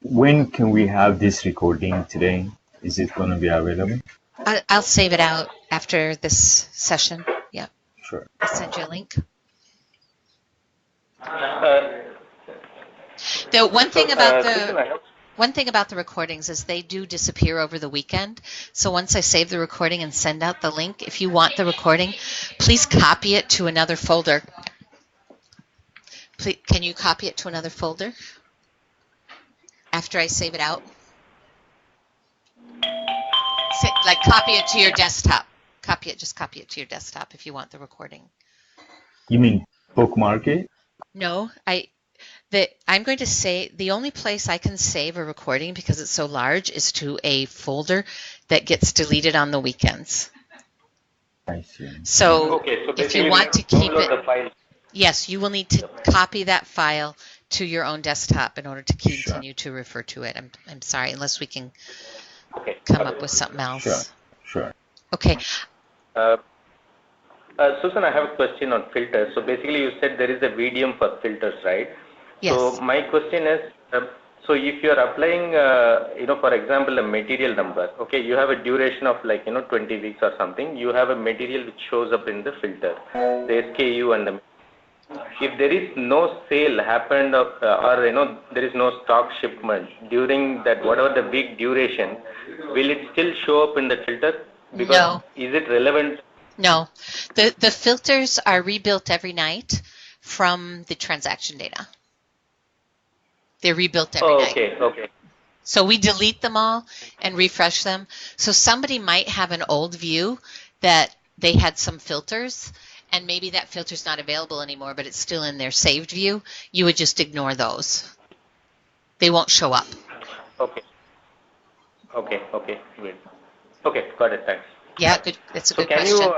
When can we have this recording today? Is it going to be available? I'll save it out after this session. Yeah. Sure. I'll send you a link. The one thing about the recordings is they do disappear over the weekend. So once I save the recording and send out the link, if you want the recording, please copy it to another folder. Please, can you copy it to another folder after I save it out? Like copy it to your desktop. Just copy it to your desktop if you want the recording. You mean bookmark it? No, I'm going to say the only place I can save a recording because it's so large is to a folder that gets deleted on the weekends. I see. So, so if you want to keep it, the file. Yes, you will need to copy that file to your own desktop in order to continue to refer to it. I'm sorry, unless we can come up with something else. Sure. Okay. Susan, I have a question on filters. So basically you said there is a VDM for filters, right? Yes. So my question is, so if you are applying, for example, a material number, okay, you have a duration of 20 weeks or something, you have a material which shows up in the filter, the SKU and the, if there is no sale happened or there is no stock shipment during that, whatever the week duration, will it still show up in the filter? Because no. Is it relevant? No. The filters are rebuilt every night from the transaction data. They're rebuilt every night. Okay. So we delete them all and refresh them. So somebody might have an old view that they had some filters, and maybe that filter's not available anymore, but it's still in their saved view. You would just ignore those. They won't show up. Okay, great. Okay, got it, thanks. Yeah, good. That's a good question.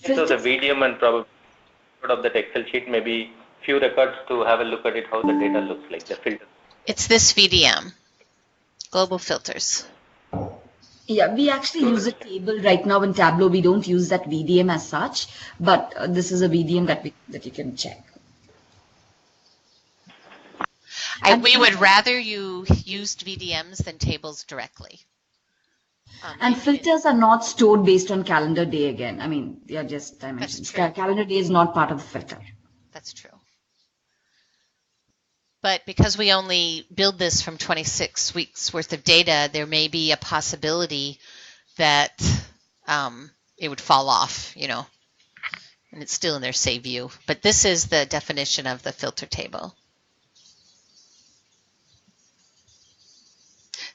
So the VDM and probably of that Excel sheet, maybe few records to have a look at it, how the data looks like, the filter. It's this VDM, global filters. Yeah, we actually use a table right now in Tableau. We don't use that VDM as such, but this is a VDM that you can check. We would rather you used VDMs than tables directly. And filters are not stored based on calendar day again. I mean, they are just dimensions. Calendar day is not part of the filter. That's true. But because we only build this from 26 weeks worth of data, there may be a possibility that it would fall off, you know, and it's still in their save view. But this is the definition of the filter table.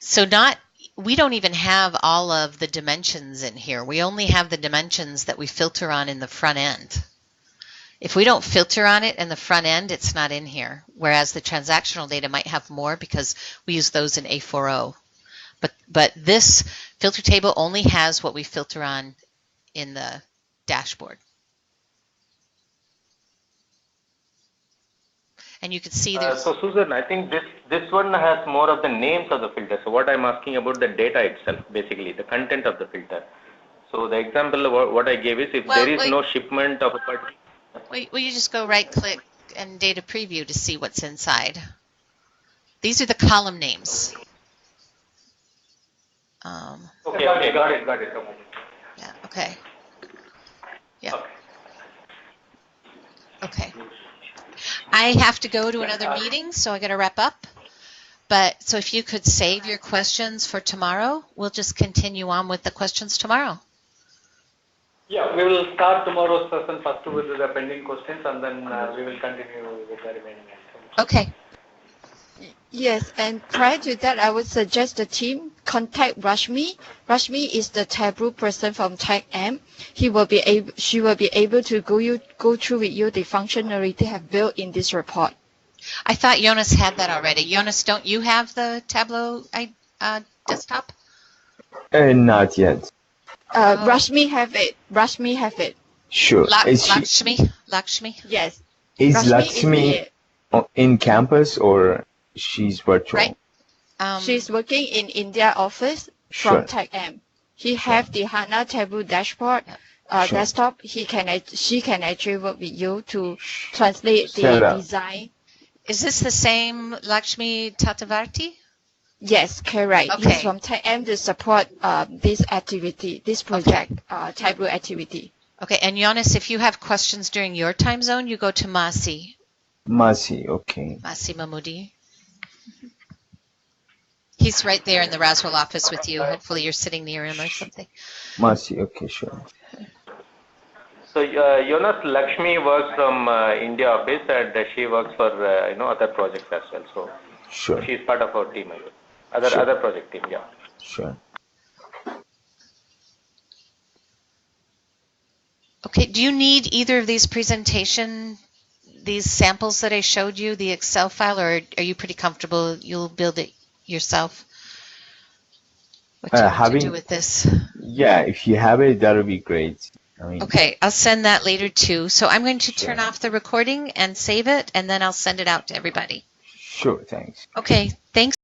So we don't even have all of the dimensions in here. We only have the dimensions that we filter on in the front end. If we don't filter on it in the front end, it's not in here. Whereas the transactional data might have more because we use those in A4O. But this filter table only has what we filter on in the dashboard. And you can see there's... So Susan, I think this one has more of the names of the filter. So what I'm asking about the data itself, basically, the content of the filter. So the example of what I gave is if there is no shipment of a particular... Will you just go right click and data preview to see what's inside? These are the column names. Okay, got it. Yeah, okay. Yeah. Okay. I have to go to another meeting, so I got to wrap up. But so if you could save your questions for tomorrow, we'll just continue on with the questions tomorrow. Yeah, we will start tomorrow's session first with the pending questions, and then we will continue with the remaining answers. Okay. Yes, and prior to that, I would suggest the team contact Rashmi. Rashmi is the Tableau person from TechM. She will be able to go through with you the functionality have built in this report. I thought Jonas had that already. Jonas, don't you have the Tableau desktop? Not yet. Rashmi have it. Sure. Lakshmi? Yes. Is Lakshmi in campus or she's virtual? Right. She's working in India office from TechM. He have the HANA Tableau dashboard desktop. She can actually work with you to translate the design. Is this the same Lakshmi Tatavarti? Yes, correct. Okay. He's from TechM to support this activity, this project, Tableau activity. Okay, and Jonas, if you have questions during your time zone, you go to Masi. Masi, okay. Masi Mahmoodi. He's right there in the Roswell office with you. Hopefully you're sitting near him or something. Masi, okay, sure. So Jonas, Lakshmi works from India office and she works for other projects as well. So sure. She's part of our team, other project team, yeah. Sure. Okay, do you need either of these these samples that I showed you, the Excel file, or are you pretty comfortable you'll build it yourself? What do you want to do with this? Yeah, if you have it, that would be great. Okay, I'll send that later too. So I'm going to turn off the recording and save it, and then I'll send it out to everybody. Sure, thanks. Okay, thanks.